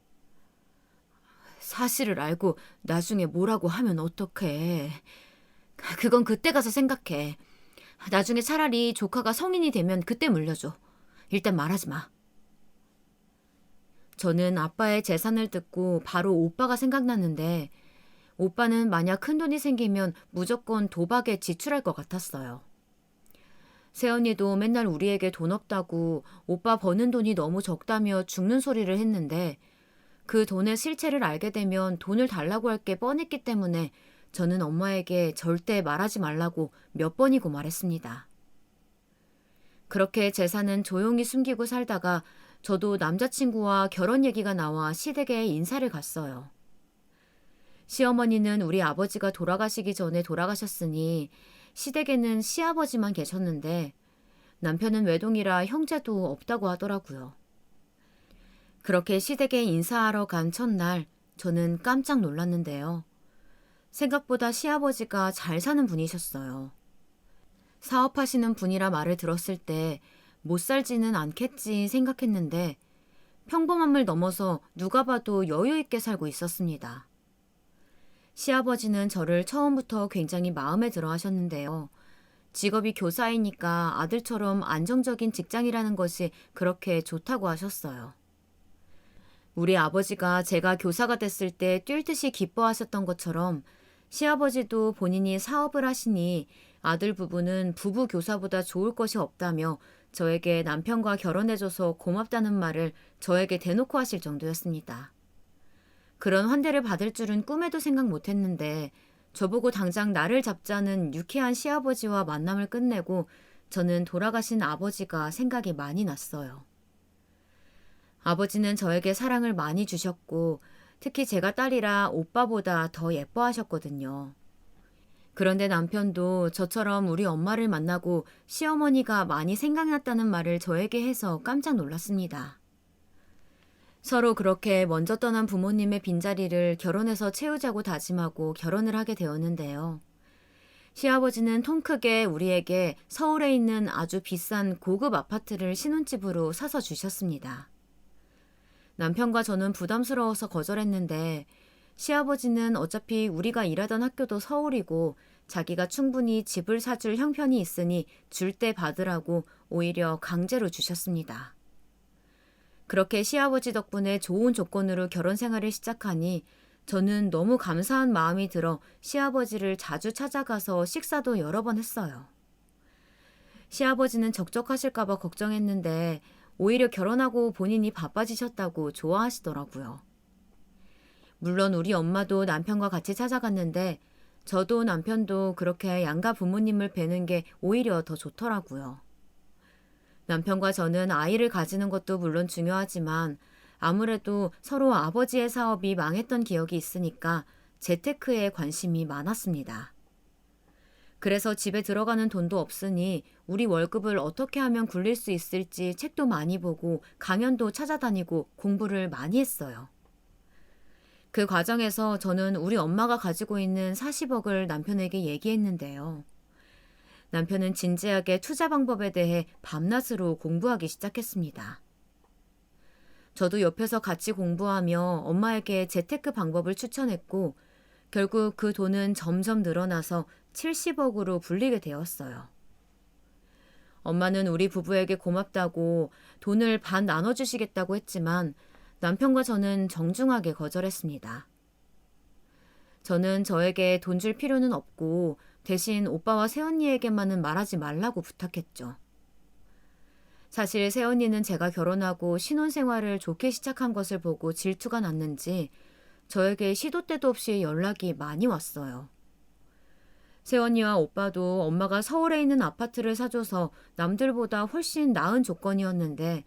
사실을 알고 나중에 뭐라고 하면 어떡해. 그건 그때 가서 생각해. 나중에 차라리 조카가 성인이 되면 그때 물려줘. 일단 말하지 마. 저는 아빠의 재산을 듣고 바로 오빠가 생각났는데 오빠는 만약 큰돈이 생기면 무조건 도박에 지출할 것 같았어요. 새언니도 맨날 우리에게 돈 없다고 오빠 버는 돈이 너무 적다며 죽는 소리를 했는데 그 돈의 실체를 알게 되면 돈을 달라고 할 게 뻔했기 때문에 저는 엄마에게 절대 말하지 말라고 몇 번이고 말했습니다. 그렇게 재산은 조용히 숨기고 살다가 저도 남자친구와 결혼 얘기가 나와 시댁에 인사를 갔어요. 시어머니는 우리 아버지가 돌아가시기 전에 돌아가셨으니 시댁에는 시아버지만 계셨는데 남편은 외동이라 형제도 없다고 하더라고요. 그렇게 시댁에 인사하러 간 첫날 저는 깜짝 놀랐는데요. 생각보다 시아버지가 잘 사는 분이셨어요. 사업하시는 분이라 말을 들었을 때 못 살지는 않겠지 생각했는데 평범함을 넘어서 누가 봐도 여유 있게 살고 있었습니다. 시아버지는 저를 처음부터 굉장히 마음에 들어 하셨는데요. 직업이 교사이니까 아들처럼 안정적인 직장이라는 것이 그렇게 좋다고 하셨어요. 우리 아버지가 제가 교사가 됐을 때 뛸 듯이 기뻐하셨던 것처럼 시아버지도 본인이 사업을 하시니 아들 부부는 부부 교사보다 좋을 것이 없다며 저에게 남편과 결혼해줘서 고맙다는 말을 저에게 대놓고 하실 정도였습니다. 그런 환대를 받을 줄은 꿈에도 생각 못했는데 저보고 당장 나를 잡자는 유쾌한 시아버지와 만남을 끝내고 저는 돌아가신 아버지가 생각이 많이 났어요. 아버지는 저에게 사랑을 많이 주셨고 특히 제가 딸이라 오빠보다 더 예뻐하셨거든요. 그런데 남편도 저처럼 우리 엄마를 만나고 시어머니가 많이 생각났다는 말을 저에게 해서 깜짝 놀랐습니다. 서로 그렇게 먼저 떠난 부모님의 빈자리를 결혼해서 채우자고 다짐하고 결혼을 하게 되었는데요. 시아버지는 통 크게 우리에게 서울에 있는 아주 비싼 고급 아파트를 신혼집으로 사서 주셨습니다. 남편과 저는 부담스러워서 거절했는데 시아버지는 어차피 우리가 일하던 학교도 서울이고 자기가 충분히 집을 사줄 형편이 있으니 줄 때 받으라고 오히려 강제로 주셨습니다. 그렇게 시아버지 덕분에 좋은 조건으로 결혼 생활을 시작하니 저는 너무 감사한 마음이 들어 시아버지를 자주 찾아가서 식사도 여러 번 했어요. 시아버지는 적적하실까봐 걱정했는데 오히려 결혼하고 본인이 바빠지셨다고 좋아하시더라고요. 물론 우리 엄마도 남편과 같이 찾아갔는데 저도 남편도 그렇게 양가 부모님을 뵈는 게 오히려 더 좋더라고요. 남편과 저는 아이를 가지는 것도 물론 중요하지만 아무래도 서로 아버지의 사업이 망했던 기억이 있으니까 재테크에 관심이 많았습니다. 그래서 집에 들어가는 돈도 없으니 우리 월급을 어떻게 하면 굴릴 수 있을지 책도 많이 보고 강연도 찾아다니고 공부를 많이 했어요. 그 과정에서 저는 우리 엄마가 가지고 있는 40억을 남편에게 얘기했는데요. 남편은 진지하게 투자 방법에 대해 밤낮으로 공부하기 시작했습니다. 저도 옆에서 같이 공부하며 엄마에게 재테크 방법을 추천했고 결국 그 돈은 점점 늘어나서 70억으로 불리게 되었어요. 엄마는 우리 부부에게 고맙다고 돈을 반 나눠주시겠다고 했지만 남편과 저는 정중하게 거절했습니다. 저는 저에게 돈 줄 필요는 없고 대신 오빠와 새언니에게만은 말하지 말라고 부탁했죠. 사실 새언니는 제가 결혼하고 신혼생활을 좋게 시작한 것을 보고 질투가 났는지 저에게 시도 때도 없이 연락이 많이 왔어요. 새언니와 오빠도 엄마가 서울에 있는 아파트를 사줘서 남들보다 훨씬 나은 조건이었는데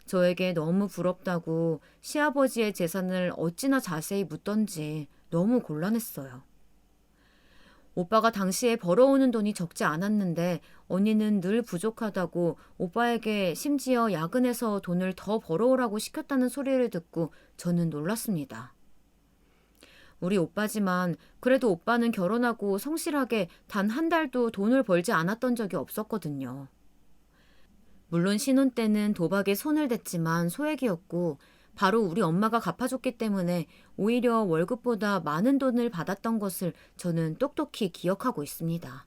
저에게 너무 부럽다고 시아버지의 재산을 어찌나 자세히 묻던지 너무 곤란했어요. 오빠가 당시에 벌어오는 돈이 적지 않았는데 언니는 늘 부족하다고 오빠에게 심지어 야근해서 돈을 더 벌어오라고 시켰다는 소리를 듣고 저는 놀랐습니다. 우리 오빠지만 그래도 오빠는 결혼하고 성실하게 단 한 달도 돈을 벌지 않았던 적이 없었거든요. 물론 신혼 때는 도박에 손을 댔지만 소액이었고 바로 우리 엄마가 갚아줬기 때문에 오히려 월급보다 많은 돈을 받았던 것을 저는 똑똑히 기억하고 있습니다.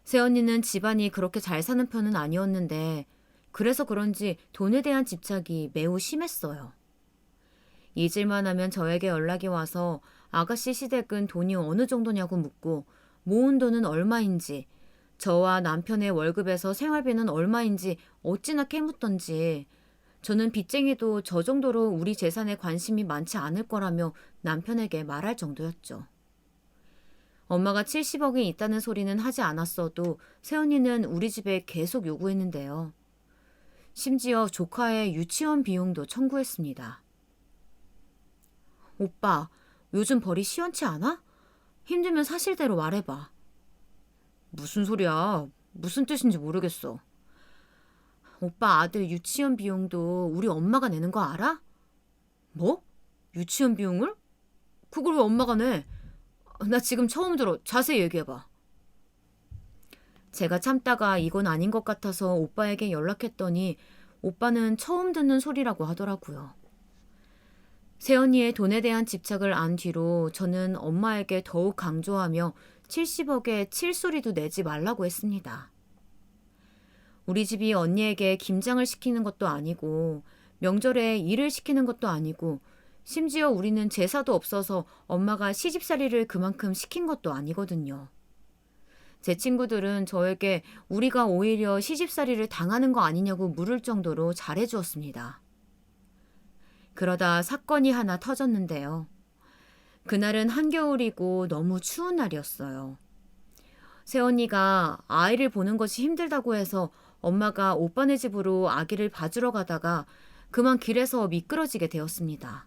새언니는 집안이 그렇게 잘 사는 편은 아니었는데 그래서 그런지 돈에 대한 집착이 매우 심했어요. 잊을만 하면 저에게 연락이 와서 아가씨 시댁은 돈이 어느 정도냐고 묻고 모은 돈은 얼마인지 저와 남편의 월급에서 생활비는 얼마인지 어찌나 캐묻던지 저는 빚쟁이도 저 정도로 우리 재산에 관심이 많지 않을 거라며 남편에게 말할 정도였죠. 엄마가 70억이 있다는 소리는 하지 않았어도 새언니는 우리 집에 계속 요구했는데요. 심지어 조카의 유치원 비용도 청구했습니다. 오빠, 요즘 벌이 시원치 않아? 힘들면 사실대로 말해봐. 무슨 소리야? 무슨 뜻인지 모르겠어. 오빠 아들 유치원 비용도 우리 엄마가 내는 거 알아? 뭐? 유치원 비용을? 그걸 왜 엄마가 내? 나 지금 처음 들어. 자세히 얘기해봐. 제가 참다가 이건 아닌 것 같아서 오빠에게 연락했더니 오빠는 처음 듣는 소리라고 하더라고요. 새언니의 돈에 대한 집착을 안 뒤로 저는 엄마에게 더욱 강조하며 70억에 칠소리도 내지 말라고 했습니다. 우리 집이 언니에게 김장을 시키는 것도 아니고 명절에 일을 시키는 것도 아니고 심지어 우리는 제사도 없어서 엄마가 시집살이를 그만큼 시킨 것도 아니거든요. 제 친구들은 저에게 우리가 오히려 시집살이를 당하는 거 아니냐고 물을 정도로 잘해주었습니다. 그러다 사건이 하나 터졌는데요. 그날은 한겨울이고 너무 추운 날이었어요. 새언니가 아이를 보는 것이 힘들다고 해서 엄마가 오빠네 집으로 아기를 봐주러 가다가 그만 길에서 미끄러지게 되었습니다.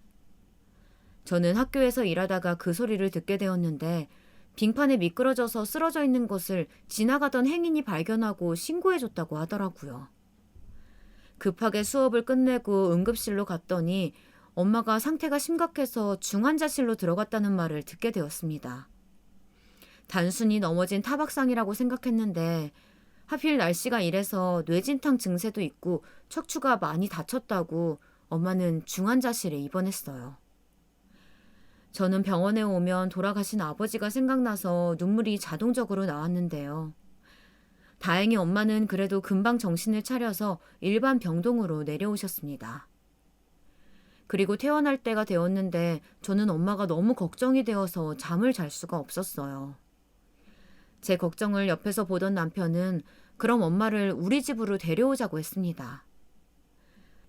저는 학교에서 일하다가 그 소리를 듣게 되었는데 빙판에 미끄러져서 쓰러져 있는 것을 지나가던 행인이 발견하고 신고해줬다고 하더라고요. 급하게 수업을 끝내고 응급실로 갔더니 엄마가 상태가 심각해서 중환자실로 들어갔다는 말을 듣게 되었습니다. 단순히 넘어진 타박상이라고 생각했는데 하필 날씨가 이래서 뇌진탕 증세도 있고 척추가 많이 다쳤다고 엄마는 중환자실에 입원했어요. 저는 병원에 오면 돌아가신 아버지가 생각나서 눈물이 자동적으로 나왔는데요. 다행히 엄마는 그래도 금방 정신을 차려서 일반 병동으로 내려오셨습니다. 그리고 퇴원할 때가 되었는데 저는 엄마가 너무 걱정이 되어서 잠을 잘 수가 없었어요. 제 걱정을 옆에서 보던 남편은 그럼 엄마를 우리 집으로 데려오자고 했습니다.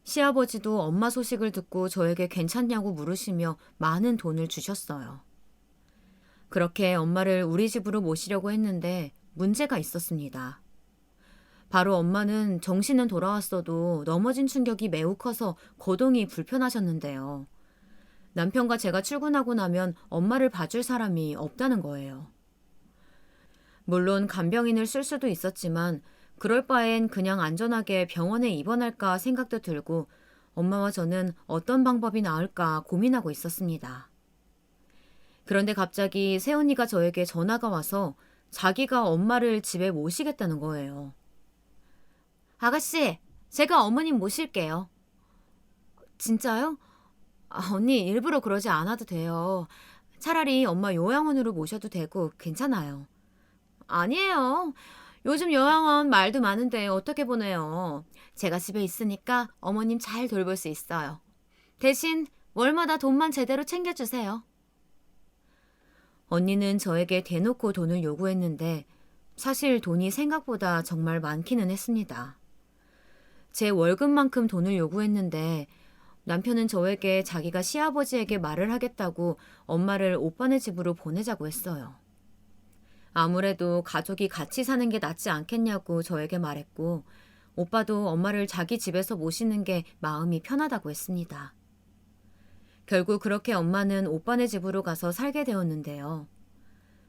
시아버지도 엄마 소식을 듣고 저에게 괜찮냐고 물으시며 많은 돈을 주셨어요. 그렇게 엄마를 우리 집으로 모시려고 했는데 문제가 있었습니다. 바로 엄마는 정신은 돌아왔어도 넘어진 충격이 매우 커서 거동이 불편하셨는데요. 남편과 제가 출근하고 나면 엄마를 봐줄 사람이 없다는 거예요. 물론 간병인을 쓸 수도 있었지만 그럴 바엔 그냥 안전하게 병원에 입원할까 생각도 들고 엄마와 저는 어떤 방법이 나을까 고민하고 있었습니다. 그런데 갑자기 새언니가 저에게 전화가 와서 자기가 엄마를 집에 모시겠다는 거예요. 아가씨, 제가 어머님 모실게요. 진짜요? 언니 일부러 그러지 않아도 돼요. 차라리 엄마 요양원으로 모셔도 되고 괜찮아요. 아니에요. 요즘 요양원 말도 많은데 어떻게 보내요. 제가 집에 있으니까 어머님 잘 돌볼 수 있어요. 대신 월마다 돈만 제대로 챙겨주세요. 언니는 저에게 대놓고 돈을 요구했는데 사실 돈이 생각보다 정말 많기는 했습니다. 제 월급만큼 돈을 요구했는데 남편은 저에게 자기가 시아버지에게 말을 하겠다고 엄마를 오빠네 집으로 보내자고 했어요. 아무래도 가족이 같이 사는 게 낫지 않겠냐고 저에게 말했고 오빠도 엄마를 자기 집에서 모시는 게 마음이 편하다고 했습니다. 결국 그렇게 엄마는 오빠네 집으로 가서 살게 되었는데요.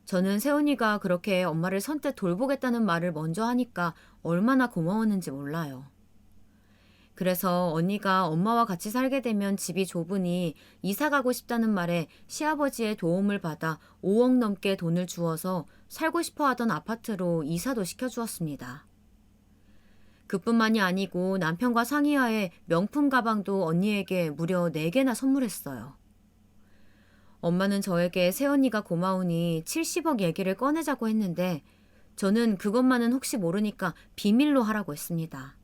저는 새언니가 그렇게 엄마를 선뜻 돌보겠다는 말을 먼저 하니까 얼마나 고마웠는지 몰라요. 그래서 언니가 엄마와 같이 살게 되면 집이 좁으니 이사 가고 싶다는 말에 시아버지의 도움을 받아 5억 넘게 돈을 주어서 살고 싶어 하던 아파트로 이사도 시켜주었습니다. 그뿐만이 아니고 남편과 상의하에 명품 가방도 언니에게 무려 4개나 선물했어요. 엄마는 저에게 새언니가 고마우니 70억 얘기를 꺼내자고 했는데 저는 그것만은 혹시 모르니까 비밀로 하라고 했습니다.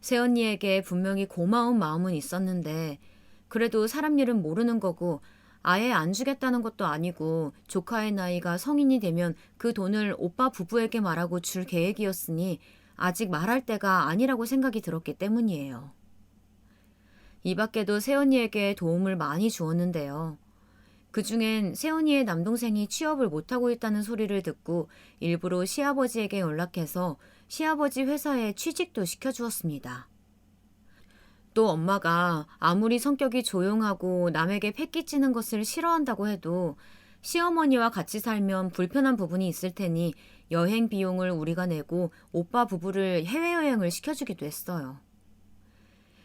새언니에게 분명히 고마운 마음은 있었는데 그래도 사람 일은 모르는 거고 아예 안 주겠다는 것도 아니고 조카의 나이가 성인이 되면 그 돈을 오빠 부부에게 말하고 줄 계획이었으니 아직 말할 때가 아니라고 생각이 들었기 때문이에요. 이 밖에도 새언니에게 도움을 많이 주었는데요. 그중엔 새언니의 남동생이 취업을 못하고 있다는 소리를 듣고 일부러 시아버지에게 연락해서 시아버지 회사에 취직도 시켜주었습니다. 또 엄마가 아무리 성격이 조용하고 남에게 패기치는 것을 싫어한다고 해도 시어머니와 같이 살면 불편한 부분이 있을 테니 여행 비용을 우리가 내고 오빠 부부를 해외여행을 시켜주기도 했어요.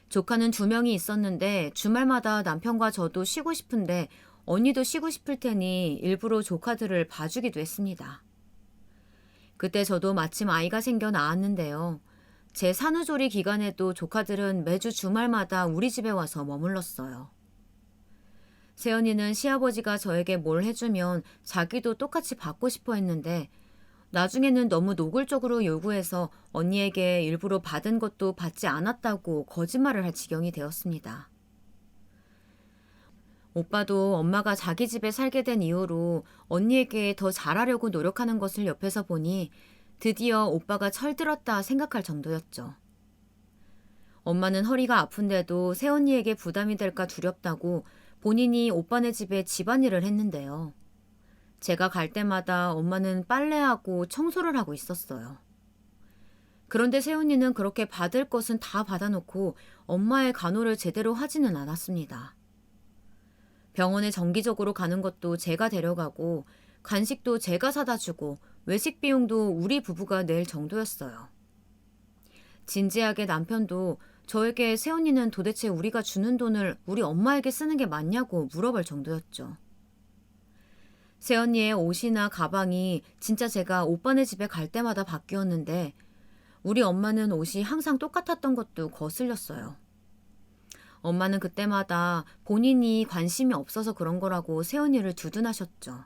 조카는 2명이 있었는데 주말마다 남편과 저도 쉬고 싶은데 언니도 쉬고 싶을 테니 일부러 조카들을 봐주기도 했습니다. 그때 저도 마침 아이가 생겨 낳았는데요. 제 산후조리 기간에도 조카들은 매주 주말마다 우리 집에 와서 머물렀어요. 새언니는 시아버지가 저에게 뭘 해주면 자기도 똑같이 받고 싶어 했는데 나중에는 너무 노골적으로 요구해서 언니에게 일부러 받은 것도 받지 않았다고 거짓말을 할 지경이 되었습니다. 오빠도 엄마가 자기 집에 살게 된 이후로 언니에게 더 잘하려고 노력하는 것을 옆에서 보니 드디어 오빠가 철들었다 생각할 정도였죠. 엄마는 허리가 아픈데도 새언니에게 부담이 될까 두렵다고 본인이 오빠네 집에 집안일을 했는데요. 제가 갈 때마다 엄마는 빨래하고 청소를 하고 있었어요. 그런데 새언니는 그렇게 받을 것은 다 받아놓고 엄마의 간호를 제대로 하지는 않았습니다. 병원에 정기적으로 가는 것도 제가 데려가고 간식도 제가 사다 주고 외식 비용도 우리 부부가 낼 정도였어요. 진지하게 남편도 저에게 새언니는 도대체 우리가 주는 돈을 우리 엄마에게 쓰는 게 맞냐고 물어볼 정도였죠. 새언니의 옷이나 가방이 진짜 제가 오빠네 집에 갈 때마다 바뀌었는데 우리 엄마는 옷이 항상 똑같았던 것도 거슬렸어요. 엄마는 그때마다 본인이 관심이 없어서 그런 거라고 새언니를 두둔하셨죠.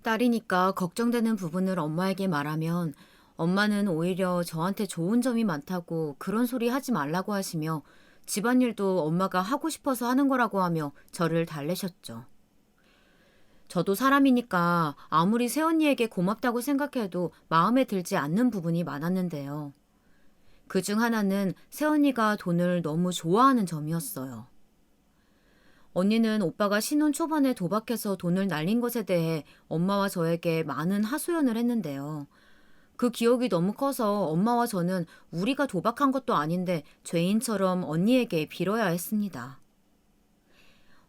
딸이니까 걱정되는 부분을 엄마에게 말하면 엄마는 오히려 저한테 좋은 점이 많다고 그런 소리 하지 말라고 하시며 집안일도 엄마가 하고 싶어서 하는 거라고 하며 저를 달래셨죠. 저도 사람이니까 아무리 새언니에게 고맙다고 생각해도 마음에 들지 않는 부분이 많았는데요. 그중 하나는 새언니가 돈을 너무 좋아하는 점이었어요. 언니는 오빠가 신혼 초반에 도박해서 돈을 날린 것에 대해 엄마와 저에게 많은 하소연을 했는데요. 그 기억이 너무 커서 엄마와 저는 우리가 도박한 것도 아닌데 죄인처럼 언니에게 빌어야 했습니다.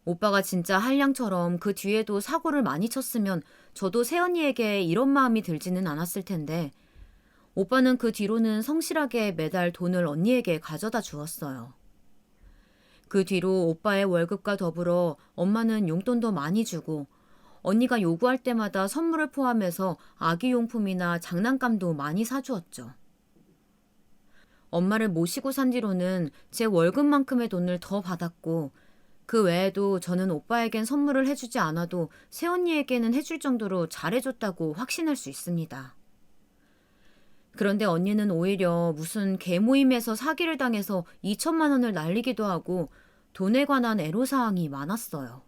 오빠가 진짜 한량처럼 그 뒤에도 사고를 많이 쳤으면 저도 새언니에게 이런 마음이 들지는 않았을 텐데 오빠는 그 뒤로는 성실하게 매달 돈을 언니에게 가져다 주었어요. 그 뒤로 오빠의 월급과 더불어 엄마는 용돈도 많이 주고 언니가 요구할 때마다 선물을 포함해서 아기용품이나 장난감도 많이 사주었죠. 엄마를 모시고 산 뒤로는 제 월급만큼의 돈을 더 받았고 그 외에도 저는 오빠에겐 선물을 해주지 않아도 새언니에게는 해줄 정도로 잘해줬다고 확신할 수 있습니다. 그런데 언니는 오히려 무슨 개모임에서 사기를 당해서 2천만 원을 날리기도 하고 돈에 관한 애로사항이 많았어요.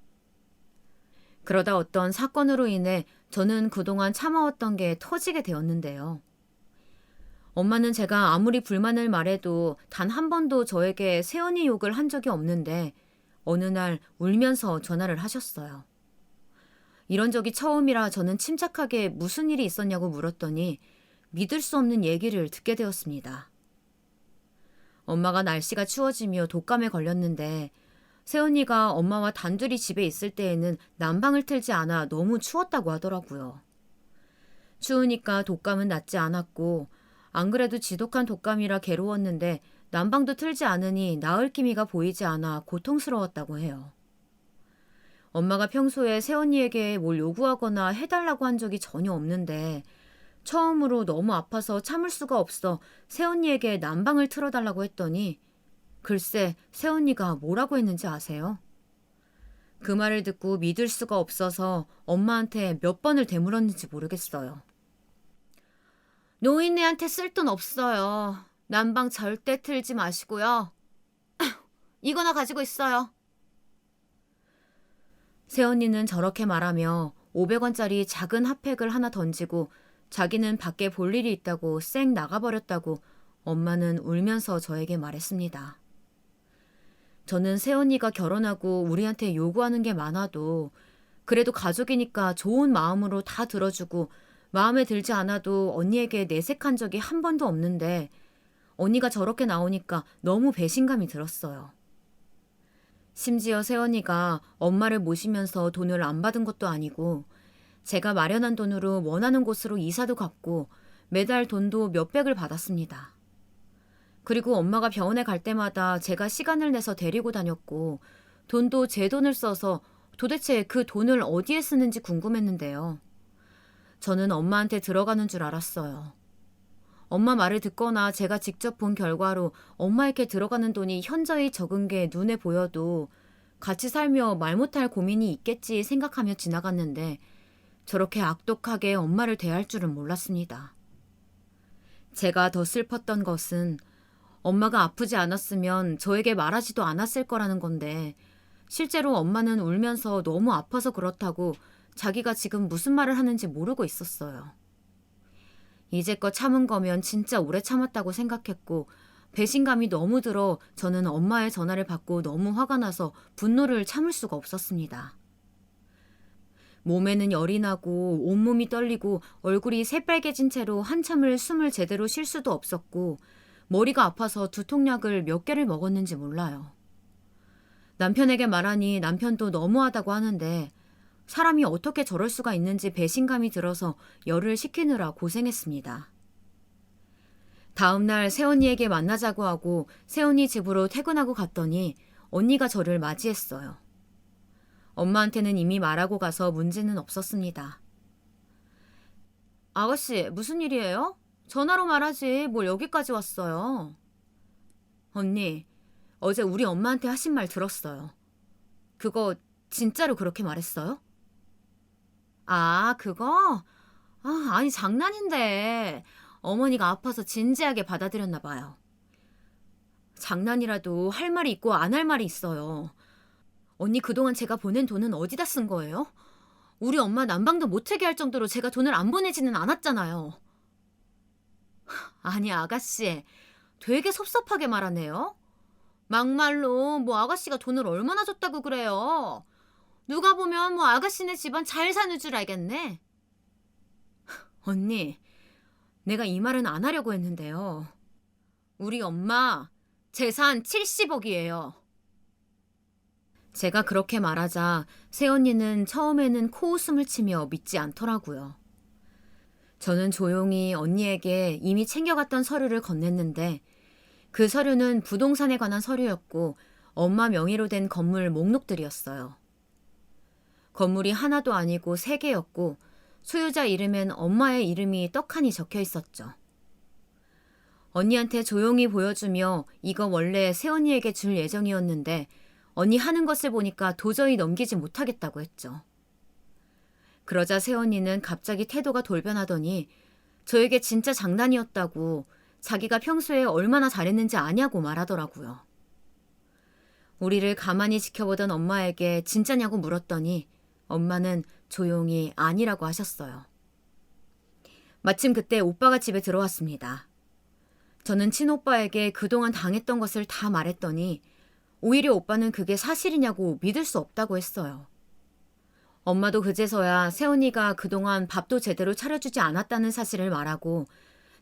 그러다 어떤 사건으로 인해 저는 그동안 참아왔던 게 터지게 되었는데요. 엄마는 제가 아무리 불만을 말해도 단 한 번도 저에게 새언니 욕을 한 적이 없는데 어느 날 울면서 전화를 하셨어요. 이런 적이 처음이라 저는 침착하게 무슨 일이 있었냐고 물었더니 믿을 수 없는 얘기를 듣게 되었습니다. 엄마가 날씨가 추워지며 독감에 걸렸는데 새언니가 엄마와 단둘이 집에 있을 때에는 난방을 틀지 않아 너무 추웠다고 하더라고요. 추우니까 독감은 낫지 않았고 안 그래도 지독한 독감이라 괴로웠는데 난방도 틀지 않으니 나을 기미가 보이지 않아 고통스러웠다고 해요. 엄마가 평소에 새언니에게 뭘 요구하거나 해달라고 한 적이 전혀 없는데 처음으로 너무 아파서 참을 수가 없어 새언니에게 난방을 틀어달라고 했더니 글쎄 새언니가 뭐라고 했는지 아세요? 그 말을 듣고 믿을 수가 없어서 엄마한테 몇 번을 되물었는지 모르겠어요. 노인네한테 쓸 돈 없어요. 난방 절대 틀지 마시고요. 이거나 가지고 있어요. 새언니는 저렇게 말하며 500원짜리 작은 핫팩을 하나 던지고 자기는 밖에 볼 일이 있다고 쌩 나가버렸다고 엄마는 울면서 저에게 말했습니다. 저는 새언니가 결혼하고 우리한테 요구하는 게 많아도 그래도 가족이니까 좋은 마음으로 다 들어주고 마음에 들지 않아도 언니에게 내색한 적이 한 번도 없는데 언니가 저렇게 나오니까 너무 배신감이 들었어요. 심지어 새언니가 엄마를 모시면서 돈을 안 받은 것도 아니고 제가 마련한 돈으로 원하는 곳으로 이사도 갔고 매달 돈도 몇백을 받았습니다. 그리고 엄마가 병원에 갈 때마다 제가 시간을 내서 데리고 다녔고 돈도 제 돈을 써서 도대체 그 돈을 어디에 쓰는지 궁금했는데요. 저는 엄마한테 들어가는 줄 알았어요. 엄마 말을 듣거나 제가 직접 본 결과로 엄마에게 들어가는 돈이 현저히 적은 게 눈에 보여도 같이 살며 말 못할 고민이 있겠지 생각하며 지나갔는데 저렇게 악독하게 엄마를 대할 줄은 몰랐습니다. 제가 더 슬펐던 것은 엄마가 아프지 않았으면 저에게 말하지도 않았을 거라는 건데 실제로 엄마는 울면서 너무 아파서 그렇다고 자기가 지금 무슨 말을 하는지 모르고 있었어요. 이제껏 참은 거면 진짜 오래 참았다고 생각했고 배신감이 너무 들어 저는 엄마의 전화를 받고 너무 화가 나서 분노를 참을 수가 없었습니다. 몸에는 열이 나고 온몸이 떨리고 얼굴이 새빨개진 채로 한참을 숨을 제대로 쉴 수도 없었고 머리가 아파서 두통약을 몇 개를 먹었는지 몰라요. 남편에게 말하니 남편도 너무하다고 하는데 사람이 어떻게 저럴 수가 있는지 배신감이 들어서 열을 식히느라 고생했습니다. 다음 날 새언니에게 만나자고 하고 새언니 집으로 퇴근하고 갔더니 언니가 저를 맞이했어요. 엄마한테는 이미 말하고 가서 문제는 없었습니다. 아가씨, 무슨 일이에요? 전화로 말하지 뭘 여기까지 왔어요. 언니, 어제 우리 엄마한테 하신 말 들었어요. 그거 진짜로 그렇게 말했어요? 아, 그거? 아니 장난인데. 어머니가 아파서 진지하게 받아들였나 봐요. 장난이라도 할 말이 있고 안 할 말이 있어요. 언니 그동안 제가 보낸 돈은 어디다 쓴 거예요? 우리 엄마 난방도 못하게 할 정도로 제가 돈을 안 보내지는 않았잖아요. 아니 아가씨, 되게 섭섭하게 말하네요. 막말로 뭐 아가씨가 돈을 얼마나 줬다고 그래요. 누가 보면 뭐 아가씨네 집안 잘 사는 줄 알겠네. 언니, 내가 이 말은 안 하려고 했는데요. 우리 엄마 재산 70억이에요. 제가 그렇게 말하자 새언니는 처음에는 코웃음을 치며 믿지 않더라고요. 저는 조용히 언니에게 이미 챙겨갔던 서류를 건넸는데 그 서류는 부동산에 관한 서류였고 엄마 명의로 된 건물 목록들이었어요. 건물이 하나도 아니고 3개였고 소유자 이름엔 엄마의 이름이 떡하니 적혀 있었죠. 언니한테 조용히 보여주며 이거 원래 새언니에게 줄 예정이었는데 언니 하는 것을 보니까 도저히 넘기지 못하겠다고 했죠. 그러자 새언니는 갑자기 태도가 돌변하더니 저에게 진짜 장난이었다고 자기가 평소에 얼마나 잘했는지 아냐고 말하더라고요. 우리를 가만히 지켜보던 엄마에게 진짜냐고 물었더니 엄마는 조용히 아니라고 하셨어요. 마침 그때 오빠가 집에 들어왔습니다. 저는 친오빠에게 그동안 당했던 것을 다 말했더니 오히려 오빠는 그게 사실이냐고 믿을 수 없다고 했어요. 엄마도 그제서야 새언니가 그동안 밥도 제대로 차려주지 않았다는 사실을 말하고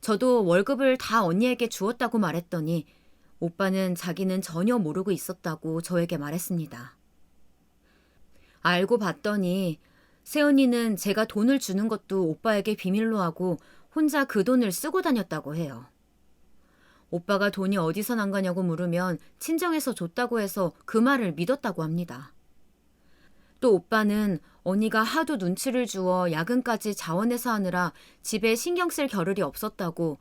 저도 월급을 다 언니에게 주었다고 말했더니 오빠는 자기는 전혀 모르고 있었다고 저에게 말했습니다. 알고 봤더니 새언니는 제가 돈을 주는 것도 오빠에게 비밀로 하고 혼자 그 돈을 쓰고 다녔다고 해요. 오빠가 돈이 어디서 난 거냐고 물으면 친정에서 줬다고 해서 그 말을 믿었다고 합니다. 또 오빠는 언니가 하도 눈치를 주어 야근까지 자원해서 하느라 집에 신경 쓸 겨를이 없었다고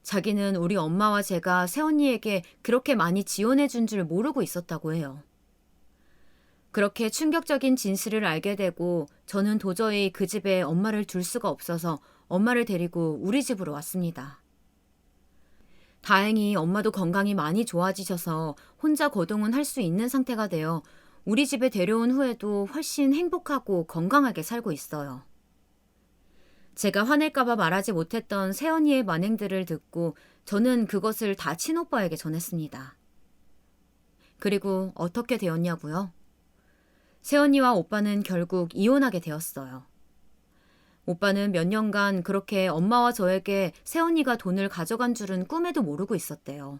자기는 우리 엄마와 제가 새언니에게 그렇게 많이 지원해 준 줄 모르고 있었다고 해요. 그렇게 충격적인 진실을 알게 되고 저는 도저히 그 집에 엄마를 둘 수가 없어서 엄마를 데리고 우리 집으로 왔습니다. 다행히 엄마도 건강이 많이 좋아지셔서 혼자 거동은 할 수 있는 상태가 되어 우리 집에 데려온 후에도 훨씬 행복하고 건강하게 살고 있어요. 제가 화낼까봐 말하지 못했던 새언니의 만행들을 듣고 저는 그것을 다 친오빠에게 전했습니다. 그리고 어떻게 되었냐고요? 새언니와 오빠는 결국 이혼하게 되었어요. 오빠는 몇 년간 그렇게 엄마와 저에게 새언니가 돈을 가져간 줄은 꿈에도 모르고 있었대요.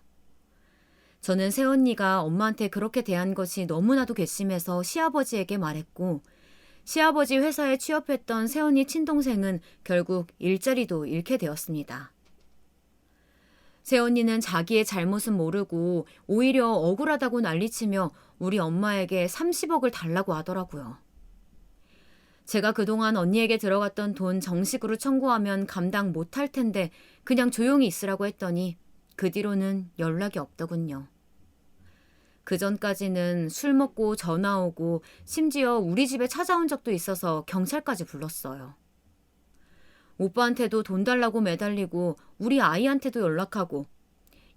저는 새언니가 엄마한테 그렇게 대한 것이 너무나도 괘씸해서 시아버지에게 말했고 시아버지 회사에 취업했던 새언니 친동생은 결국 일자리도 잃게 되었습니다. 새언니는 자기의 잘못은 모르고 오히려 억울하다고 난리치며 우리 엄마에게 30억을 달라고 하더라고요. 제가 그동안 언니에게 들어갔던 돈 정식으로 청구하면 감당 못할 텐데 그냥 조용히 있으라고 했더니 그 뒤로는 연락이 없더군요. 그전까지는 술 먹고 전화 오고 심지어 우리 집에 찾아온 적도 있어서 경찰까지 불렀어요. 오빠한테도 돈 달라고 매달리고 우리 아이한테도 연락하고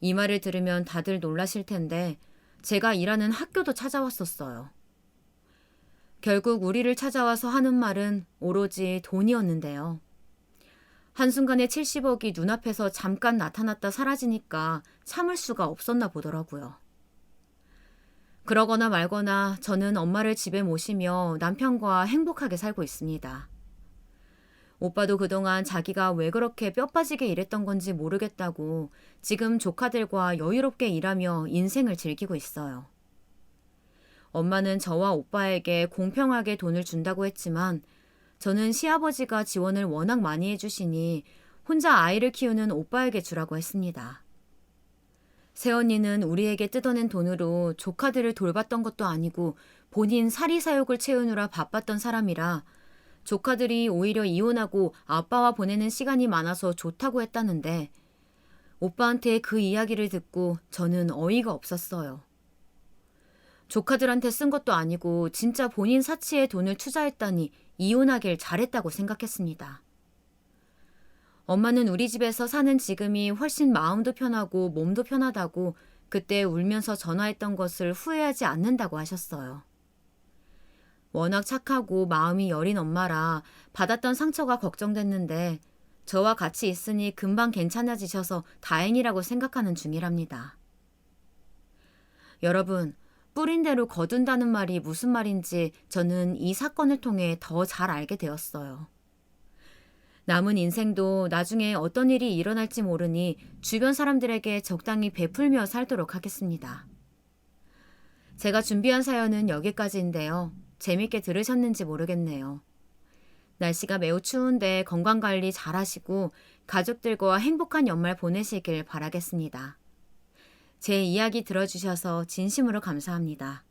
이 말을 들으면 다들 놀라실 텐데 제가 일하는 학교도 찾아왔었어요. 결국 우리를 찾아와서 하는 말은 오로지 돈이었는데요. 한순간에 70억이 눈앞에서 잠깐 나타났다 사라지니까 참을 수가 없었나 보더라고요. 그러거나 말거나 저는 엄마를 집에 모시며 남편과 행복하게 살고 있습니다. 오빠도 그동안 자기가 왜 그렇게 뼈 빠지게 일했던 건지 모르겠다고 지금 조카들과 여유롭게 일하며 인생을 즐기고 있어요. 엄마는 저와 오빠에게 공평하게 돈을 준다고 했지만 저는 시아버지가 지원을 워낙 많이 해주시니 혼자 아이를 키우는 오빠에게 주라고 했습니다. 새언니는 우리에게 뜯어낸 돈으로 조카들을 돌봤던 것도 아니고 본인 사리사욕을 채우느라 바빴던 사람이라 조카들이 오히려 이혼하고 아빠와 보내는 시간이 많아서 좋다고 했다는데 오빠한테 그 이야기를 듣고 저는 어이가 없었어요. 조카들한테 쓴 것도 아니고 진짜 본인 사치에 돈을 투자했다니 이혼하길 잘했다고 생각했습니다. 엄마는 우리 집에서 사는 지금이 훨씬 마음도 편하고 몸도 편하다고 그때 울면서 전화했던 것을 후회하지 않는다고 하셨어요. 워낙 착하고 마음이 여린 엄마라 받았던 상처가 걱정됐는데 저와 같이 있으니 금방 괜찮아지셔서 다행이라고 생각하는 중이랍니다. 여러분, 뿌린 대로 거둔다는 말이 무슨 말인지 저는 이 사건을 통해 더 잘 알게 되었어요. 남은 인생도 나중에 어떤 일이 일어날지 모르니 주변 사람들에게 적당히 베풀며 살도록 하겠습니다. 제가 준비한 사연은 여기까지인데요. 재밌게 들으셨는지 모르겠네요. 날씨가 매우 추운데 건강관리 잘 하시고 가족들과 행복한 연말 보내시길 바라겠습니다. 제 이야기 들어주셔서 진심으로 감사합니다.